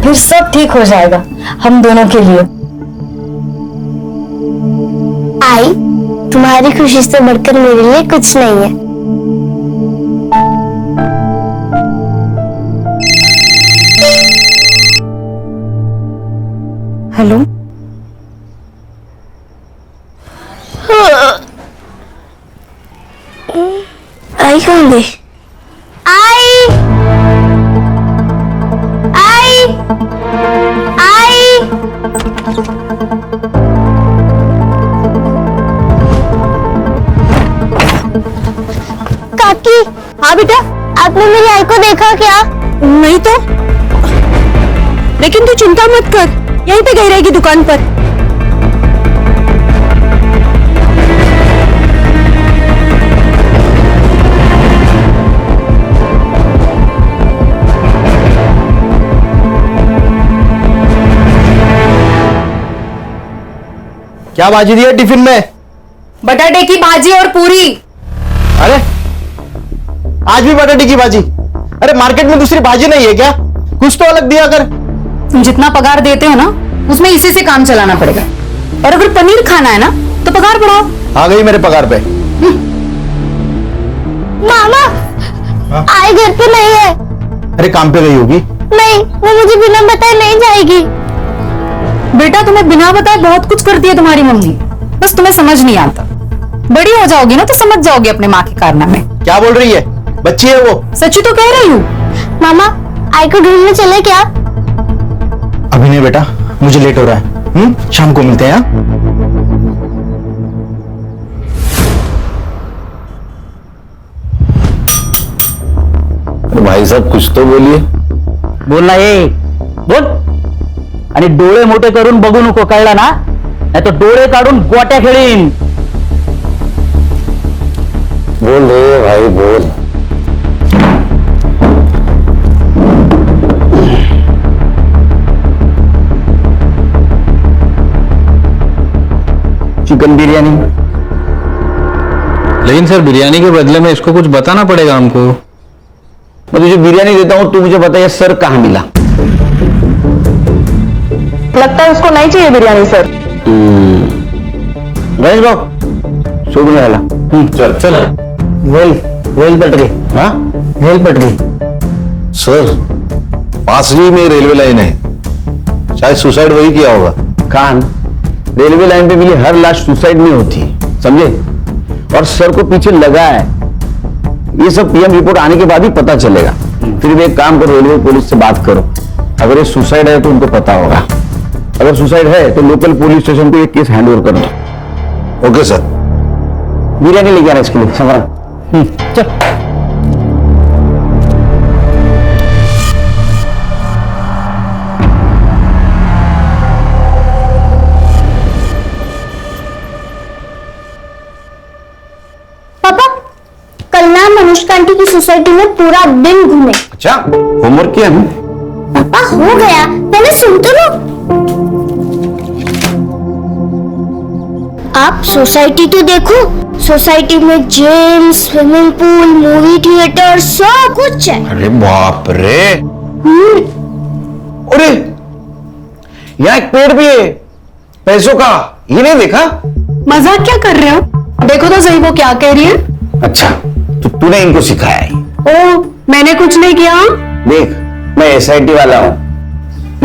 फिर सब ठीक हो जाएगा हम दोनों के लिए। आई, तुम्हारी खुशी से बढ़कर मेरे लिए कुछ नहीं है। हेलो, आई कौन गई? आई आई आई काकी। हाँ बेटा, आपने मेरी आई को देखा क्या? नहीं तो, लेकिन तू चिंता मत कर, यहीं पे गई रहेगी दुकान पर। क्या भाजी दी है टिफिन में? बटाटे की भाजी और पूरी। अरे आज भी बटाटे की भाजी? अरे मार्केट में दूसरी भाजी नहीं है क्या? कुछ तो अलग दिया कर। तुम जितना पगार देते हो ना, उसमें इसी से काम चलाना पड़ेगा। और अगर पनीर खाना है ना तो पगार बढ़ाओ। आ गई मेरे पगार पे। मामा, आई घर पे नहीं है। अरे काम पे गई होगी। नहीं, वो मुझे बिना बताए नहीं जाएगी। बेटा, तुम्हें बिना बताए बहुत कुछ करती है तुम्हारी मम्मी, बस तुम्हें समझ नहीं आता। बड़ी हो जाओगी ना तो समझ जाओगी अपने माँ के कारनामे। क्या बोल रही है? बच्ची है वो। सच्ची तो कह रही हूँ। मामा, आई को ढूंढने चले क्या? अभी नहीं बेटा, मुझे लेट हो रहा है। शाम को मिलते हैं। भाई साहब कुछ तो बोलिए। बोलना ये बोल, आणि डोळे मोठे करून बघू नको, कळला ना? नाही तो डोळे काढून गोट्या खेळीन। बोल रे भाई बोल। चिकन बिरयानी। लेकिन सर बिरयानी के बदले में इसको कुछ बताना पड़ेगा हमको। मैं तुझे बिरयानी देता हूँ, तू मुझे बता ये सर कहाँ मिला। लगता है उसको नहीं चाहिए बिरयानी सर। गणेश भाऊ शोध में आला। चल चल। वेल पट गई। हाँ वेल पट गई। सर पास ही में रेलवे लाइन है, शायद सुसाइड वही किया होगा। कान, रेलवे लाइन पे मिली हर लाश सुसाइड नहीं होती, समझे? और सर को पीछे लगा है, ये सब पीएम रिपोर्ट आने के बाद ही पता चलेगा। फिर भी एक काम करो, रेलवे पुलिस से बात करो, अगर ये सुसाइड है तो उनको पता होगा। अगर सुसाइड है तो लोकल पुलिस स्टेशन पे एक केस हैंड ओवर कर दो। Okay sir. बिरयानी लेके आना इसके लिए। संभल चल। पापा, कल ना मनुष्का आंटी की सोसाइटी में पूरा दिन घूमे। अच्छा, होमवर्क किया है? पापा हो गया, पहले सुन तो लो। आप सोसाइटी तो देखो, सोसाइटी में gym, swimming pool, movie theatre सब कुछ है। अरे बाप रे। अरे यहाँ एक पेड़ भी है पैसों का, ये नहीं देखा? मजाक क्या कर रहे हो? देखो तो सही वो क्या कह रही है। अच्छा तो तूने इनको सिखाया है? ओ, मैंने कुछ नहीं किया। देख मैं एसआईटी वाला हूं,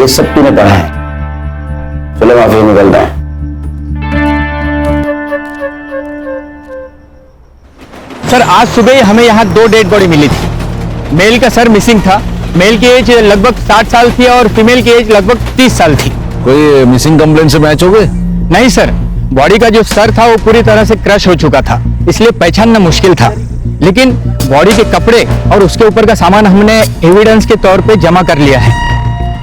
ये सब तूने पढ़ा है। चलो माफी निकलता है। सर आज सुबह हमें यहाँ 2 डेड बॉडी मिली थी। मेल का सर मिसिंग था। मेल की एज लगभग 60 साल थी और फीमेल की एज लगभग 30 साल थी। कोई मिसिंग कंप्लेंट से मैच हो गए? नहीं सर, बॉडी का जो सर था वो पूरी तरह से क्रश हो चुका था, इसलिए पहचानना मुश्किल था। लेकिन बॉडी के कपड़े और उसके ऊपर का सामान हमने एविडेंस के तौर पे जमा कर लिया है।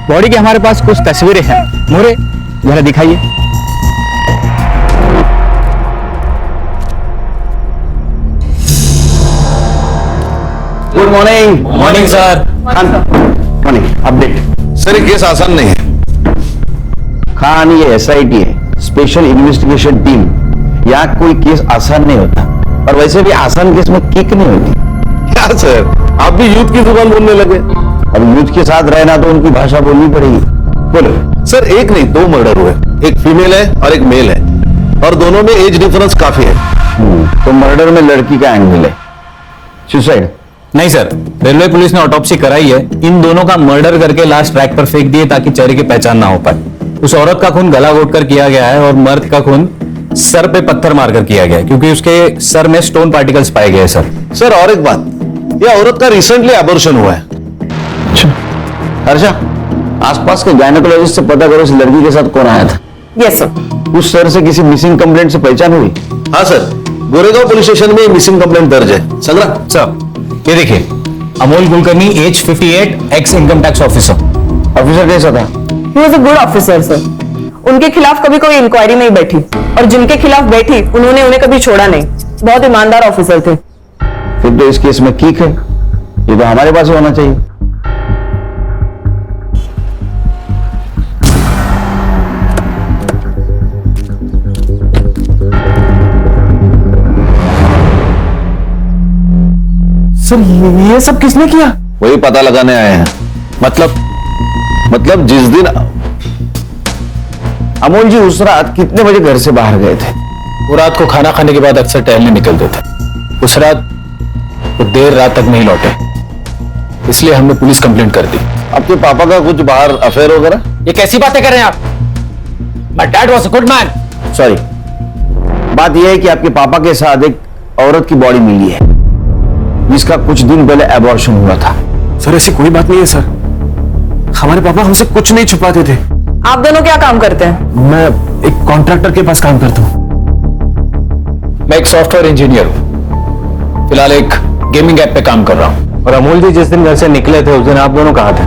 बॉडी के हमारे पास कुछ तस्वीरें हैं। मोरे जरा दिखाइए। Good morning. Morning sir. Morning. Update sir ये केस आसान नहीं है। खान ये एसआईटी है, स्पेशल इन्वेस्टिगेशन टीम। यहाँ कोई केस आसान नहीं होता, और वैसे भी आसान केस में किक नहीं होती। क्या सर आप भी यूथ की जुबान बोलने लगे? अब यूथ के साथ रहना तो उनकी भाषा बोलनी पड़ेगी। बोलो। सर एक नहीं 2 मर्डर हुए, एक फीमेल है और एक मेल है, और दोनों में एज डिफरेंस काफी है। तो मर्डर में लड़की का एंगल है, सुसाइड नहीं सर, रेलवे पुलिस ने ऑटोप्सी कराई है। इन दोनों का मर्डर करके लाश ट्रैक पर फेंक दिए ताकि चेहरे की पहचान ना हो पाए। उस औरत का खून गला घोट कर किया गया है और मर्द का खून सर पे पत्थर मारकर किया गया है, क्योंकि उसके सर में स्टोन पार्टिकल्स पाए गए। सर और एक बात, यह औरत का रिसेंटली एबॉर्शन हुआ है। हर्षा, आसपास के गायनेकोलॉजिस्ट से पता करो इस लड़की के साथ कौन आया था। Yes sir. उस सर से किसी मिसिंग कंप्लेंट से पहचान हुई? हाँ सर, गोरेगांव पुलिस स्टेशन में मिसिंग कंप्लेंट दर्ज है। संग्राम सर ये देखिए, Amol Kulkarni, age 58, ex income tax officer. Officer कैसा था? He was a good officer sir. उनके खिलाफ कभी कोई इंक्वायरी नहीं बैठी, और जिनके खिलाफ बैठी उन्होंने उन्हें कभी छोड़ा नहीं। बहुत ईमानदार ऑफिसर थे। फिर तो इस केस में किक है, ये तो हमारे पास होना चाहिए। सर ये सब किसने किया? वही पता लगाने आए हैं। मतलब जिस दिन अमोल जी उस रात कितने बजे घर से बाहर गए थे? वो रात को खाना खाने के बाद अक्सर टहलने निकलते थे। उस रात वो देर रात तक नहीं लौटे, इसलिए हमने पुलिस कंप्लेंट कर दी। आपके पापा का कुछ बाहर अफेयर वगैरह? ये कैसी बातें कर रहे हैं आप? My dad was a good man. Sorry, बात यह है कि आपके पापा के साथ एक औरत की बॉडी मिली है जिसका कुछ दिन पहले एबॉर्शन हुआ था। सर ऐसी कोई बात नहीं है सर, हमारे पापा हमसे कुछ नहीं छुपाते थे। आप दोनों क्या काम करते हैं? मैं एक कॉन्ट्रैक्टर के पास काम करता हूँ। मैं एक सॉफ्टवेयर इंजीनियर हूँ, फिलहाल एक गेमिंग ऐप पे काम कर रहा हूँ। और अमोल जी जिस दिन घर से निकले थे उस दिन आप दोनों कहाँ थे?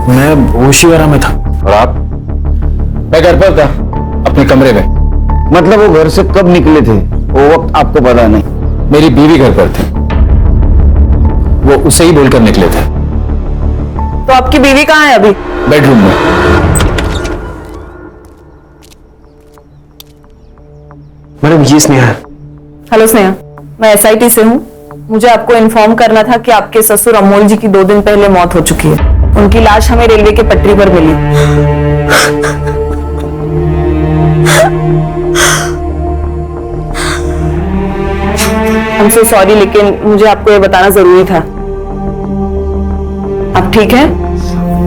मैं होशियारा में था। और आप? मैं घर पर था, अपने कमरे में। मतलब वो घर से कब निकले थे वो वक्त आपको पता नहीं? मेरी बीवी घर पर थी, वो उसे ही बोलकर निकले थे। तो आपकी बीवी कहाँ है अभी? बेडरूम में। मैडम ये स्नेहा है। हेलो स्नेहा, मैं एसआईटी से हूँ। मुझे आपको इन्फॉर्म करना था कि आपके ससुर अमोल जी की 2 दिन पहले मौत हो चुकी है। उनकी लाश हमें रेलवे के पटरी पर मिली। I'm so sorry, लेकिन मुझे आपको ये बताना जरूरी था। आप ठीक हैं?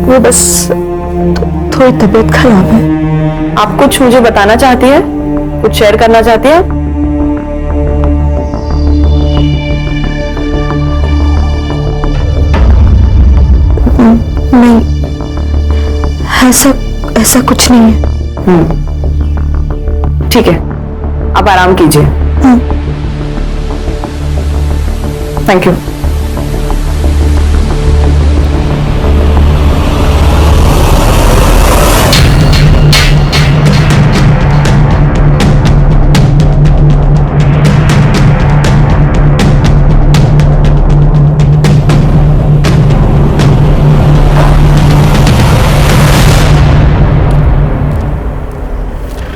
वो बस थोड़ी तबीयत खराब है। आप कुछ मुझे बताना चाहती है? कुछ शेयर करना चाहती है? नहीं, ऐसा कुछ नहीं है। ठीक है, आप आराम कीजिए। Thank you.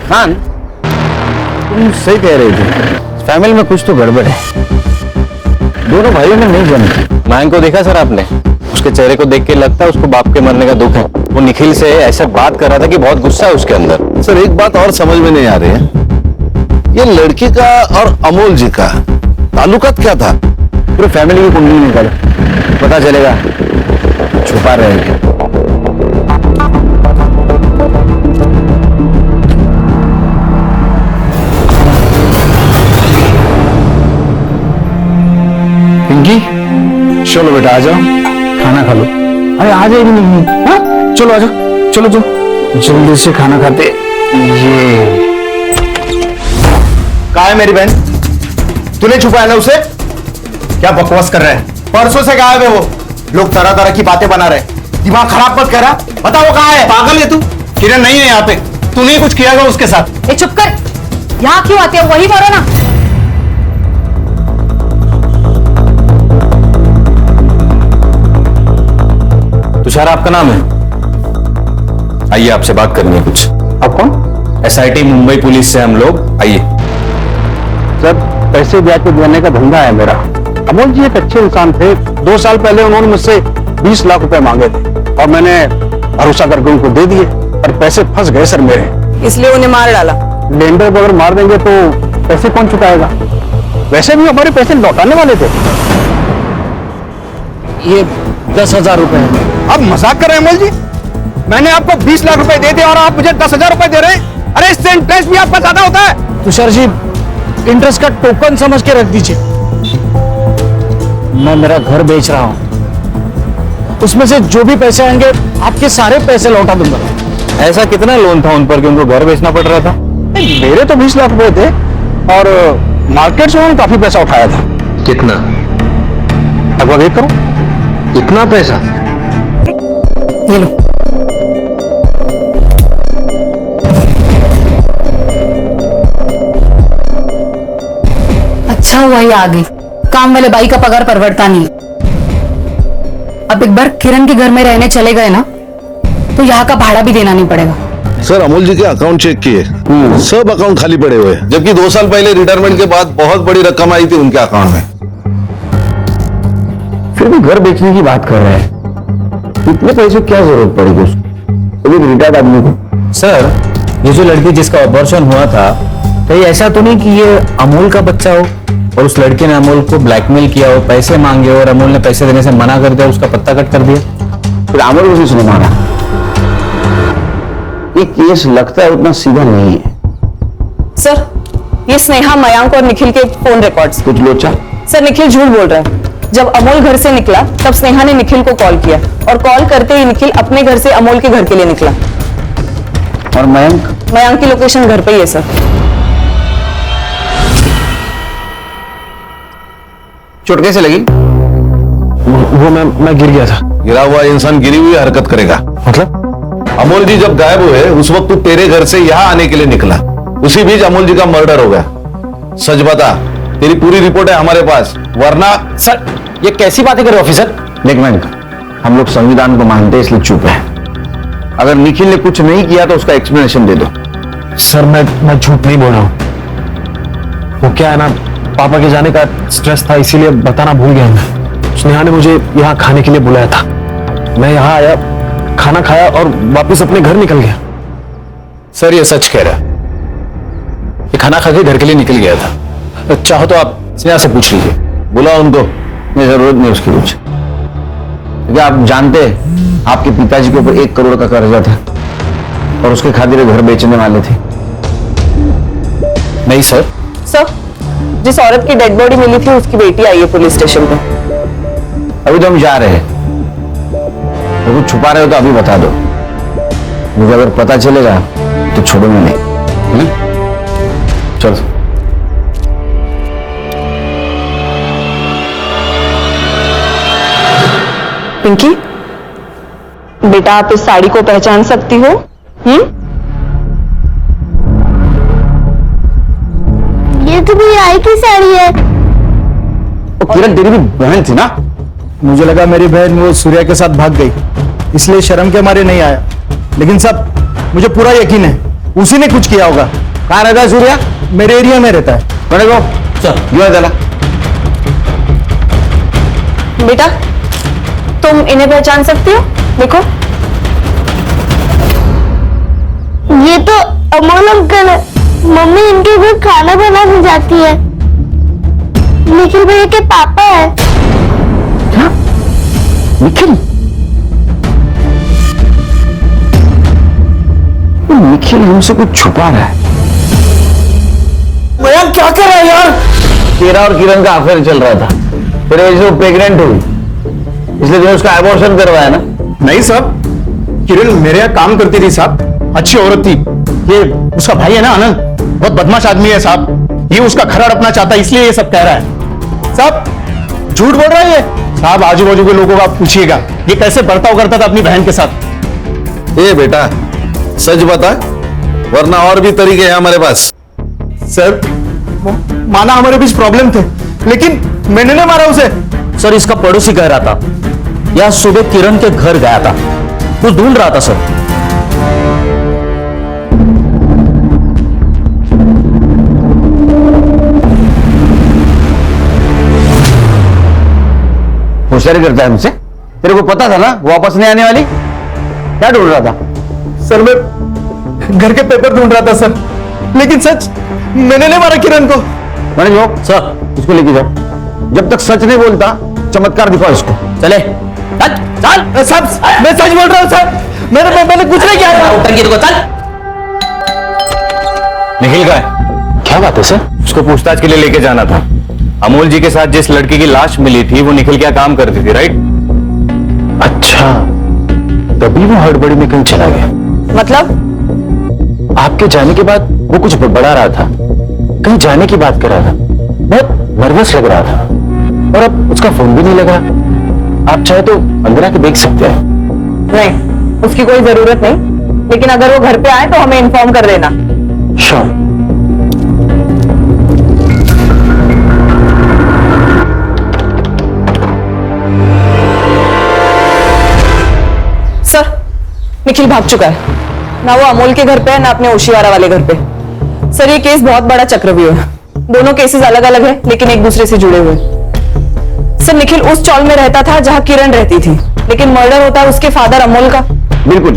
खान, तुम सही कह रहे थे। फैमिली में कुछ तो गड़बड़ है। दोनों भाइयों में नहीं जमी। मयंक को देखा सर आपने? उसके चेहरे को देख के लगता है उसको बाप के मरने का दुख है। वो निखिल से ऐसे बात कर रहा था कि बहुत गुस्सा है उसके अंदर। सर एक बात और समझ में नहीं आ रही है, ये लड़की का और अमोल जी का ताल्लुकात क्या था? पूरे फैमिली की कुंडली निकालो, पता चलेगा। छुपा रहेंगे। पिंकी, चलो बेटा आ जाओ, खाना खा लो। अरे आ जाएगी नहीं? हाँ चलो आ जाओ, चलो जाओ जल्दी से खाना खाते। ये कहाँ है मेरी बहन? तूने छुपाया ना उसे? क्या बकवास कर रहा है? परसों से गायब है वो। लोग तरह तरह की बातें बना रहे। दिमाग खराब मत कर रहा। बता वो कहाँ है? पागल है तू? किरण नहीं है यहाँ पे। तूने कुछ किया होगा उसके साथ। ए चुप कर, यहाँ क्यों आते हो? वही बोलो ना। तुषार आपका नाम है? आइए आपसे बात करनी है कुछ। आप कौन? SIT मुंबई पुलिस से हम लोग। आइए। सर पैसे ब्याज पे देने का धंधा है मेरा। अमोल जी एक अच्छे इंसान थे। 2 साल पहले उन्होंने मुझसे 20 लाख रुपए मांगे थे और मैंने भरोसा करके उनको दे दिए, पर पैसे फंस गए सर मेरे। इसलिए उन्हें मार डाला। लेंडर को अगर मार देंगे तो पैसे कौन चुकाएगा? वैसे भी हमारे पैसे लौटाने वाले थे। ये 10,000 रुपए हैं। अब मजाक कर रहे हैं अमोल जी? मैंने आपको 20 लाख रुपए दे दिए और आप मुझे 10,000 रुपए दे रहे हैं? अरे इससे इंटरेस्ट भी आपका ज्यादा होता है। तुषार जी इंटरेस्ट का टोकन समझ के रख दीजिए। मैं मेरा घर बेच रहा हूं, उसमें से जो भी पैसे आएंगे आपके सारे पैसे लौटा दूंगा। ऐसा कितना लोन था उन पर कि उनको घर बेचना पड़ रहा था? मेरे तो 20 लाख रुपए थे और मार्केट से उन्होंने काफी पैसा उठाया था। कितना? लगभग एक करो। इतना पैसा? ये लो। अच्छा हुआ ये आ गई। काम वाले बाई का पगार परवड़ता नहीं। अब एक बार किरण के घर में रहने चले गए ना तो यहाँ का भाड़ा भी देना नहीं पड़ेगा। सर अमोल जी के अकाउंट चेक किए, सब अकाउंट खाली पड़े हुए हैं, जबकि 2 साल पहले रिटायरमेंट के बाद बहुत बड़ी रकम आई थी उनके अकाउंट में। फिर भी घर बेचने की बात कर रहे हैं। इतने पैसे क्या जरूरत पड़ेगी उसको, रिटायर्ड आदमी को? सर ये जो लड़की जिसका ऑपरेशन हुआ था, कहीं ऐसा तो नहीं कि ये अमोल का बच्चा हो और उस लड़के ने अमोल को ब्लैकमेल किया हो, पैसे मांगे और अमोल ने पैसे देने से मना कर दिया, उसका पत्ता कट कर दिया? फिर अमोल को किसने मारा? ये केस लगता है उतना सीधा नहीं है। सर ये स्नेहा, मयांक और निखिल के फोन रिकॉर्ड्स। कुछ लोचा? सर निखिल झूठ बोल रहा है। जब अमोल घर से निकला तब स्नेहा ने निखिल को कॉल किया और कॉल करते ही निखिल अपने घर से अमोल के घर के लिए निकला। और मयंक? मयंक की लोकेशन घर पे ही है सर। चोट कैसे लगी? वो मैं गिर गया था। गिरा हुआ इंसान गिरी हुई हरकत करेगा? मतलब अमोल जी जब गायब हुए उस वक्त तू तेरे घर से यहाँ आने के लिए निकला, उसी बीच अमोल जी का मर्डर हो गया। सच बता, तेरी पूरी रिपोर्ट है हमारे पास, वरना। सर ये कैसी बातें कर रहे हो ऑफिसर? देख मयंक, हम लोग संविधान को मानते हैं इसलिए चुप है। अगर निखिल ने कुछ नहीं किया तो उसका एक्सप्लेनेशन दे दो। सर मैं झूठ नहीं बोल रहा हूँ। वो क्या है ना, पापा के जाने का स्ट्रेस था इसीलिए बताना भूल गया मैं। स्नेहा ने मुझे यहाँ खाने के लिए बुलाया था, मैं यहाँ आया, खाना खाया और वापस अपने घर निकल गया। सर ये सच कह रहा है, ये खाना खा के घर के लिए निकल गया था। चाहो तो आप स्नेहा से पूछ लीजिए। बुला उनको, नहीं जरूरत नहीं उसकी कुछ। क्योंकि आप जानते हैं आपके पिताजी के ऊपर 1 करोड़ का कर्जा था और उसके खातिर घर बेचने वाले थे। नहीं सर। सर जिस औरत की डेड बॉडी मिली थी उसकी बेटी आई है पुलिस स्टेशन पे। अभी तो हम जा रहे हैं, तो कुछ छुपा रहे हो तो अभी बता दो, मुझे अगर पता चलेगा तो छोड़ूंगा नहीं। चलो। पिंकी बेटा, आप इस साड़ी को पहचान सकती हो? ये तो भी आई की साड़ी है। किरण तेरी भी बहन थी ना? मुझे लगा मेरी बहन वो सूर्या के साथ भाग गई, इसलिए शर्म के मारे नहीं आया। लेकिन सब मुझे पूरा यकीन है उसी ने कुछ किया होगा। कहाँ रहता है सूर्या? मेरे एरिया में रहता है। बड़े को घेऊन या त्याला. बेटा तुम इन्हें पहचान सकती हो? देखो ये तो अमोल अंकल है। मम्मी इनके घर खाना बनाने जाती है। निखिल भैया के पापा है। क्या? निखिल? निखिल हमसे कुछ छुपा रहा है. मयंक क्या कर रहा है यार? तेरा और किरण का अफेयर चल रहा था, तेरे वजह से वो प्रेग्नेंट हुई, इसलिए तुमने उसका एबॉर्शन करवाया ना? नहीं साहब, किरण मेरे यहाँ काम करती थी साहब, अच्छी औरत थी. ये उसका भाई है ना आनंद, बहुत बदमाश आदमी है साहब. ये उसका घर हड़पना चाहता है, इसलिए ये सब कह रहा है. साहब झूठ बोल रहा है ये. साहब आजू बाजू के लोगों का पूछिएगा ये कैसे बर्ताव करता था अपनी बहन के साथ. ए बेटा सच बता, वरना और भी तरीके हैं हमारे पास. सर माना हमारे बीच प्रॉब्लम थे, लेकिन मैंने नहीं मारा उसे. सर इसका पड़ोसी कह रहा था यह सुबह किरण के घर गया था, कुछ ढूंढ रहा था सर. होशियारी करता है हमसे. तेरे को पता था ना वो वापस नहीं आने वाली. क्या ढूंढ रहा था? सर मैं घर के पेपर ढूंढ रहा था सर, लेकिन सच मैंने नहीं मारा किरण को. मैंने जो सर इसको लेके जाओ, जब तक सच नहीं बोलता चमत्कार दिखाओ इसको. चले चल. सब मैं सच बोल रहा हूँ सर, मैंने कुछ नहीं किया. उतर को चल. निखिल का है? क्या बात है सर? उसको पूछताछ के लिए लेके जाना था. अमोल जी के साथ जिस लड़की की लाश मिली थी वो निखिल क्या काम करती थी, राइट? अच्छा, तभी वो हड़बड़ी में कहीं चला गया. मतलब आपके जाने के बाद वो कुछ बड़ा रहा था, कहीं जाने की बात कर रहा था, बहुत नर्वस लग रहा था, और अब उसका फोन भी नहीं लगा. आप चाहे तो अंदर आके देख सकते हैं. नहीं, उसकी कोई जरूरत नहीं, लेकिन अगर वो घर पे आए तो हमें इन्फॉर्म कर देना. श्योर. सर निखिल भाग चुका है, ना वो अमोल के घर पे है ना अपने ओशिवारा वाले घर पे. सर ये केस बहुत बड़ा चक्रव्यूह है. दोनों केसेस अलग अलग है लेकिन एक दूसरे से जुड़े हुए. सर निखिल उस चौल में रहता था जहां किरण रहती थी, लेकिन मर्डर होता है उसके फादर अमोल का. बिल्कुल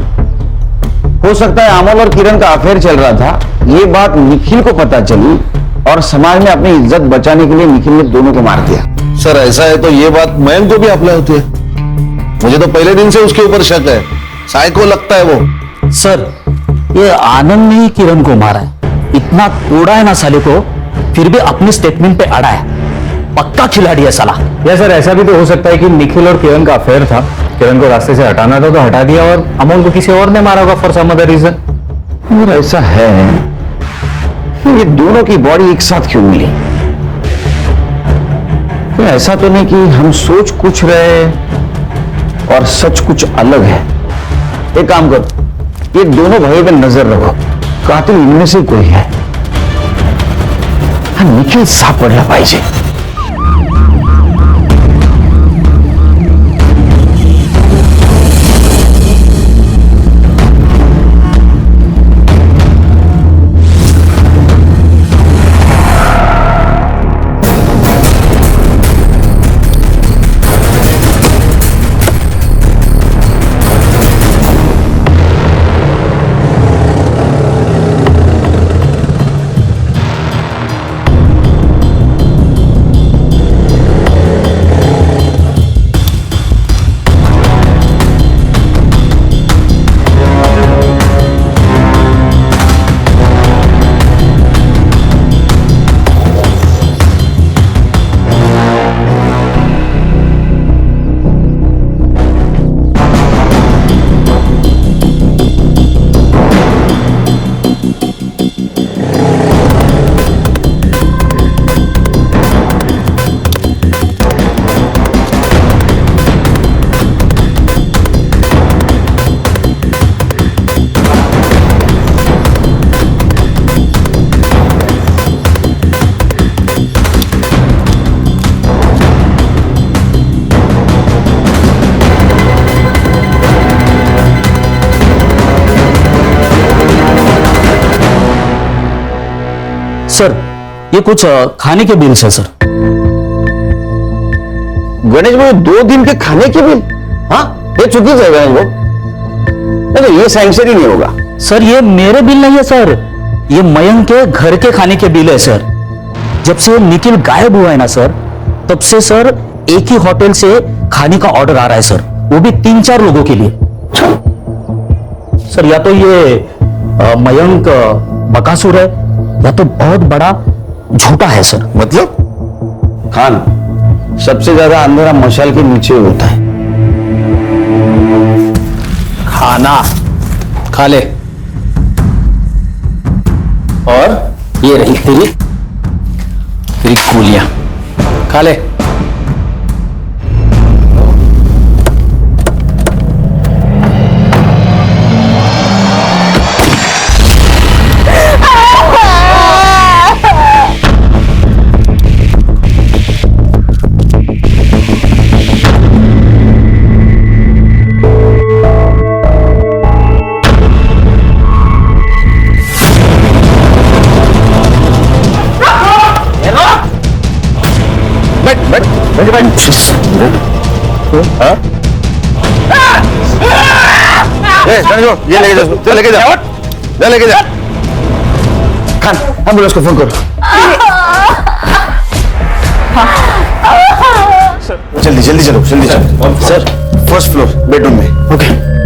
हो सकता है अमोल और किरण का अफेयर चल रहा था, ये बात निखिल को पता चली और समाज में अपनी इज्जत बचाने के लिए निखिल ने दोनों को मार दिया. सर ऐसा है तो ये बात मयंक को भी अप्लाई होती है. मुझे तो पहले दिन से उसके ऊपर शक है, साइको लगता है वो. सर ये आनंद ने ही किरण को मारा है. इतना तोड़ा है ना साले को, फिर भी अपनी स्टेटमेंट पे अड़ा है. पक्का खिलाड़ी है साला. या सर ऐसा भी तो हो सकता है कि निखिल और किरण का अफेयर था, किरण को रास्ते से हटाना था तो हटा दिया और अमोल को किसी और ने मारा होगा फॉर सम अदर रीजन. और ऐसा है ये दोनों की बॉडी एक साथ क्यों मिली? तो ऐसा तो नहीं कि हम सोच कुछ रहे और सच कुछ अलग है. एक काम करो, ये दोनों भाइयों पे नजर रखो, कातिल इनमें से कोई है. निखिल सापडला पाहिजे. सर ये कुछ खाने के बिल है सर। गणेश भाई 2 दिन के खाने के बिल? हाँ, ये चुकीच है गणेश भाई। नहीं, ये सैंक्शन ही नहीं होगा सर। ये मेरे बिल नहीं है सर, ये मयंक के घर के खाने के बिल है सर। जब से निखिल गायब हुआ है ना सर, तब से सर एक ही होटल से खाने का ऑर्डर आ रहा है सर, वो भी 3-4 लोगों के लिए। सर या तो ये मयंक बकासुर है या तो बहुत बड़ा झूठा है सर। मतलब खान, सबसे ज्यादा अंधेरा मशाल के नीचे होता है। खाना खा ले, और ये रही तेरी गोलियां, खा ले। ये लेके जा, लेके जा, लेके जा। खान, एम्बुलेंस को फोन करो। जल्दी जल्दी चलो, जल्दी चलो। सर, फर्स्ट फ्लोर बेडरूम में। ओके।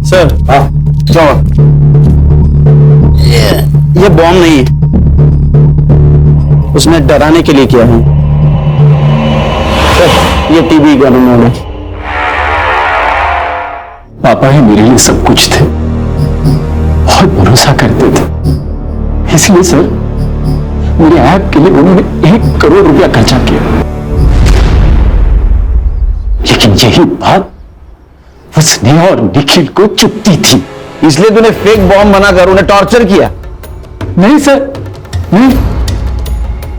सर, हाँ, ये बॉम्ब नहीं है, उसने डराने के लिए किया है। सर, ये टीवी का रिमोट है। पापा ही मेरे लिए सब कुछ थे, बहुत भरोसा करते थे, इसलिए सर मेरे ऐप के लिए उन्होंने 1 करोड़ रुपया खर्चा किया। लेकिन यही बात स्नेहा और निखिल को चुपती थी, इसलिए तूने फेक बॉम्ब बनाकर उन्हें टॉर्चर किया। नहीं सर, नहीं,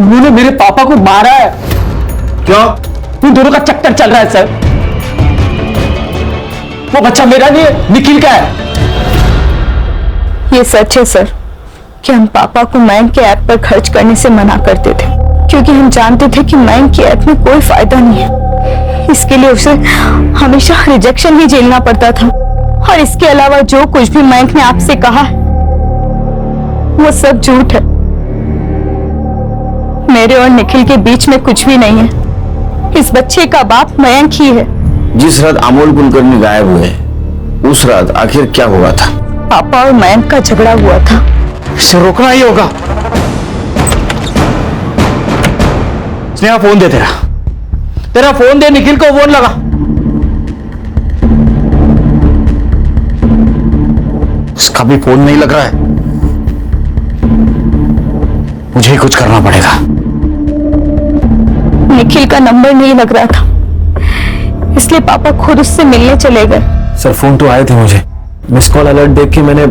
उन्होंने मेरे पापा को मारा है। क्यों? उन दोनों का चक्कर चल रहा है सर। वो बच्चा मेरा नहीं है, निखिल का है। ये सच है सर कि हम पापा को मयंक के ऐप पर खर्च करने से मना करते थे, क्योंकि हम जानते थे कि मयंक के ऐप में कोई फायदा नहीं है। इसके लिए उसे हमेशा रिजेक्शन ही झेलना पड़ता था, और इसके अलावा जो कुछ भी मयंक ने आपसे कहा है वो सब झूठ है। मेरे और निखिल के बीच में कुछ भी नहीं है। इस बच्चे का बाप मयंक ही है। जिस रात अमोल कुलकर्णी गायब हुए, उस रात आखिर क्या हुआ था? पापा और मयंक का झगड़ा हुआ था। इसे रोकना ही होगा। स्नेहा, फोन दे तेरा फोन दे, निखिल को फोन लगा। उसका भी फोन नहीं लग रहा है, मुझे ही कुछ करना पड़ेगा। निखिल का नंबर नहीं लग रहा था, इसलिए पापा खुद उससे मिलने चले गए। सर, फोन तो आए थे मुझे, मिस कॉल अलर्ट देख के मैंने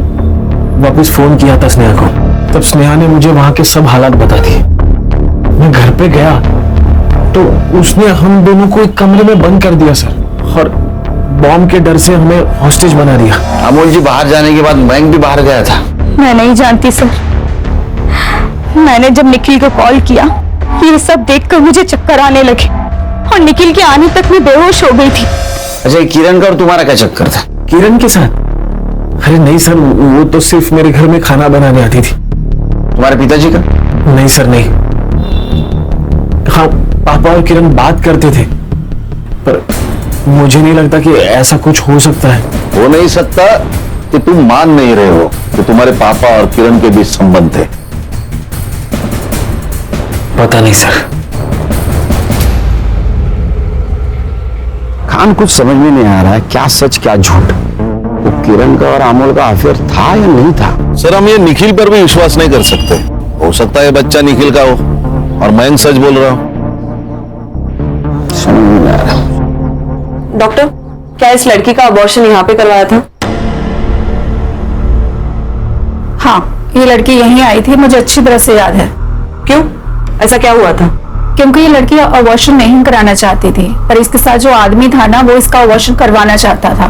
वापस फोन किया था स्नेहा को। तब स्नेहा ने मुझे वहां के सब हालात बता दिए। मैं घर पे गया तो उसने हम दोनों को एक कमरे में बंद कर दिया सर, और बॉम्ब के डर से हमें हॉस्टेज बना दिया। अमोल जी बाहर जाने के बाद मयंक भी बाहर गया था। मैं नहीं जानती सर। मैंने जब निखिल को कॉल किया, ये सब देखकर मुझे चक्कर आने लगे, और निखिल के आने तक मैं बेहोश हो गई थी। अच्छा, किरण का और तुम्हारा क्या चक्कर था? किरण के साथ? अरे नहीं सर, वो तो सिर्फ मेरे घर में खाना बनाने आती थी। तुम्हारे पिताजी का? नहीं सर, नहीं। हाँ, पापा और किरण बात करते थे, पर मुझे नहीं लगता कि ऐसा कुछ हो सकता है। हो नहीं सकता कि तुम मान नहीं रहे हो कि तुम्हारे पापा और किरण के बीच संबंध थे। पता नहीं सर। खान, कुछ समझ में नहीं आ रहा है, क्या सच क्या झूठ। वो किरण का और अमोल का अफेयर था या नहीं था? सर हम ये निखिल पर भी विश्वास नहीं कर सकते। हो सकता है बच्चा निखिल का हो और मैं सच बोल रहा हूँ। समझ नहीं आ रहा। डॉक्टर, क्या इस लड़की का अबॉर्शन यहाँ पे करवाया था? हाँ, ये लड़की यहीं आई थी, मुझे अच्छी तरह से याद है। क्यों? ऐसा क्या हुआ था? क्योंकि ये लड़की अबॉर्शन नहीं कराना चाहती थी, पर इसके साथ जो आदमी था ना, वो इसका अबॉर्शन करवाना चाहता था,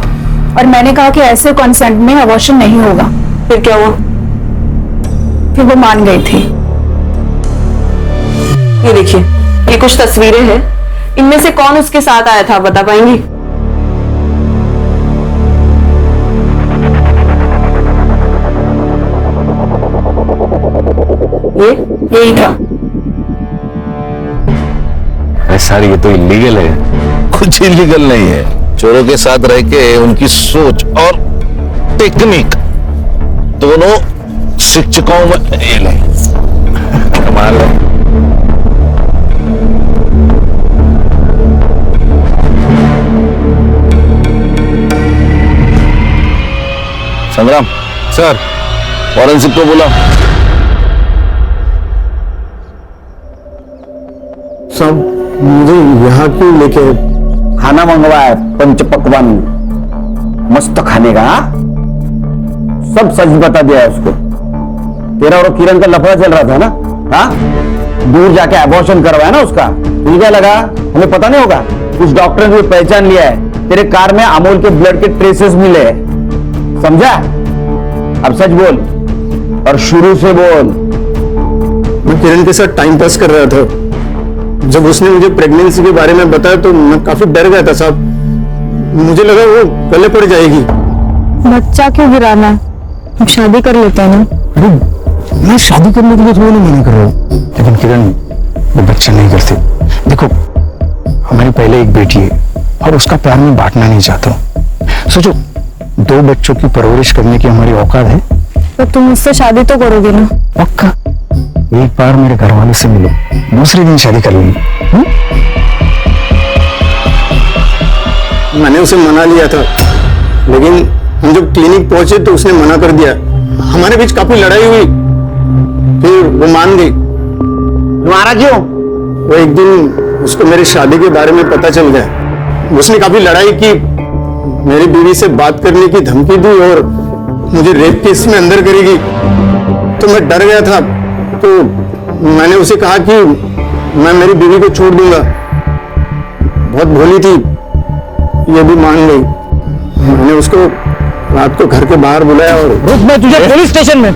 और मैंने कहा कि ऐसे कंसेंट में अबॉर्शन नहीं होगा। फिर क्या हुआ? फिर वो मान गई थी। ये देखिए, ये कुछ तस्वीरें हैं, इनमें से कौन उसके साथ आया था, बता पाएंगी? यही था। सर ये तो इलीगल है। कुछ इलीगल नहीं है। चोरों के साथ रह के उनकी सोच और टेक्निक दोनों शिक्षकों में फेल है। कमाल है। संग्राम सर, फॉरेंसिक को बुला। सब मुझे यहाँ क्यों लेके? खाना मंगवाया पंच पकवान, मस्त खाने का। सब सच बता दिया है उसको। तेरा और किरण का लफड़ा चल रहा था ना? हाँ, दूर जाके अबॉर्शन करवाया ना उसका। तुझे क्या लगा हमें पता नहीं होगा? कुछ डॉक्टर ने पहचान लिया है। तेरे कार में अमोल के ब्लड के ट्रेसेस मिले, समझा? अब सच बोल और शुरू से बोल। मैं किरण के साथ टाइम पास कर रहा था। जब उसने मुझे प्रेगनेंसी के बारे में बताया तो मैं काफी डर गया था साहब। मुझे लगा वो गले पड़ जाएगी। बच्चा क्यों गिराना है? हम शादी कर लेते हैं ना। मैं शादी करने के लिए तुम्हें नहीं मना कर रहा हूँ, लेकिन किरण वो बच्चा नहीं करती। देखो, हमारी पहले एक बेटी है और उसका प्यार मैं बांटना नहीं चाहता हूँ। सोचो, 2 बच्चों की परवरिश करने की हमारी औकात है। तो तुम मुझसे शादी तो करोगे ना? पक्का। एक बार मेरे घर वाले से मिलो, दूसरे दिन शादी कर लूंगी। मैंने उसे मना लिया था, लेकिन हम जब क्लिनिक पहुंचे तो उसने मना कर दिया। हमारे बीच काफी लड़ाई हुई, फिर वो मान गई। तुम्हारा क्यों? वो एक दिन उसको मेरी शादी के बारे में पता चल गया। उसने काफी लड़ाई की, मेरी बीवी से बात करने की धमकी दी और मुझे रेप केस में अंदर करेगी। तो मैं डर गया था, तो मैंने उसे कहा कि मैं मेरी बीवी को छोड़ दूंगा। बहुत भोली थी, ये भी मान गई। मैंने उसको रात को घर के बाहर बुलाया और रुक, मैं तुझे पुलिस स्टेशन में।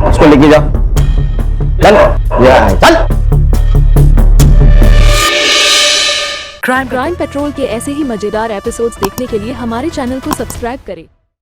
उसको लेके जाओ। चल चल। क्राइम पेट्रोल के ऐसे ही मजेदार एपिसोड्स देखने के लिए हमारे चैनल को सब्सक्राइब करें।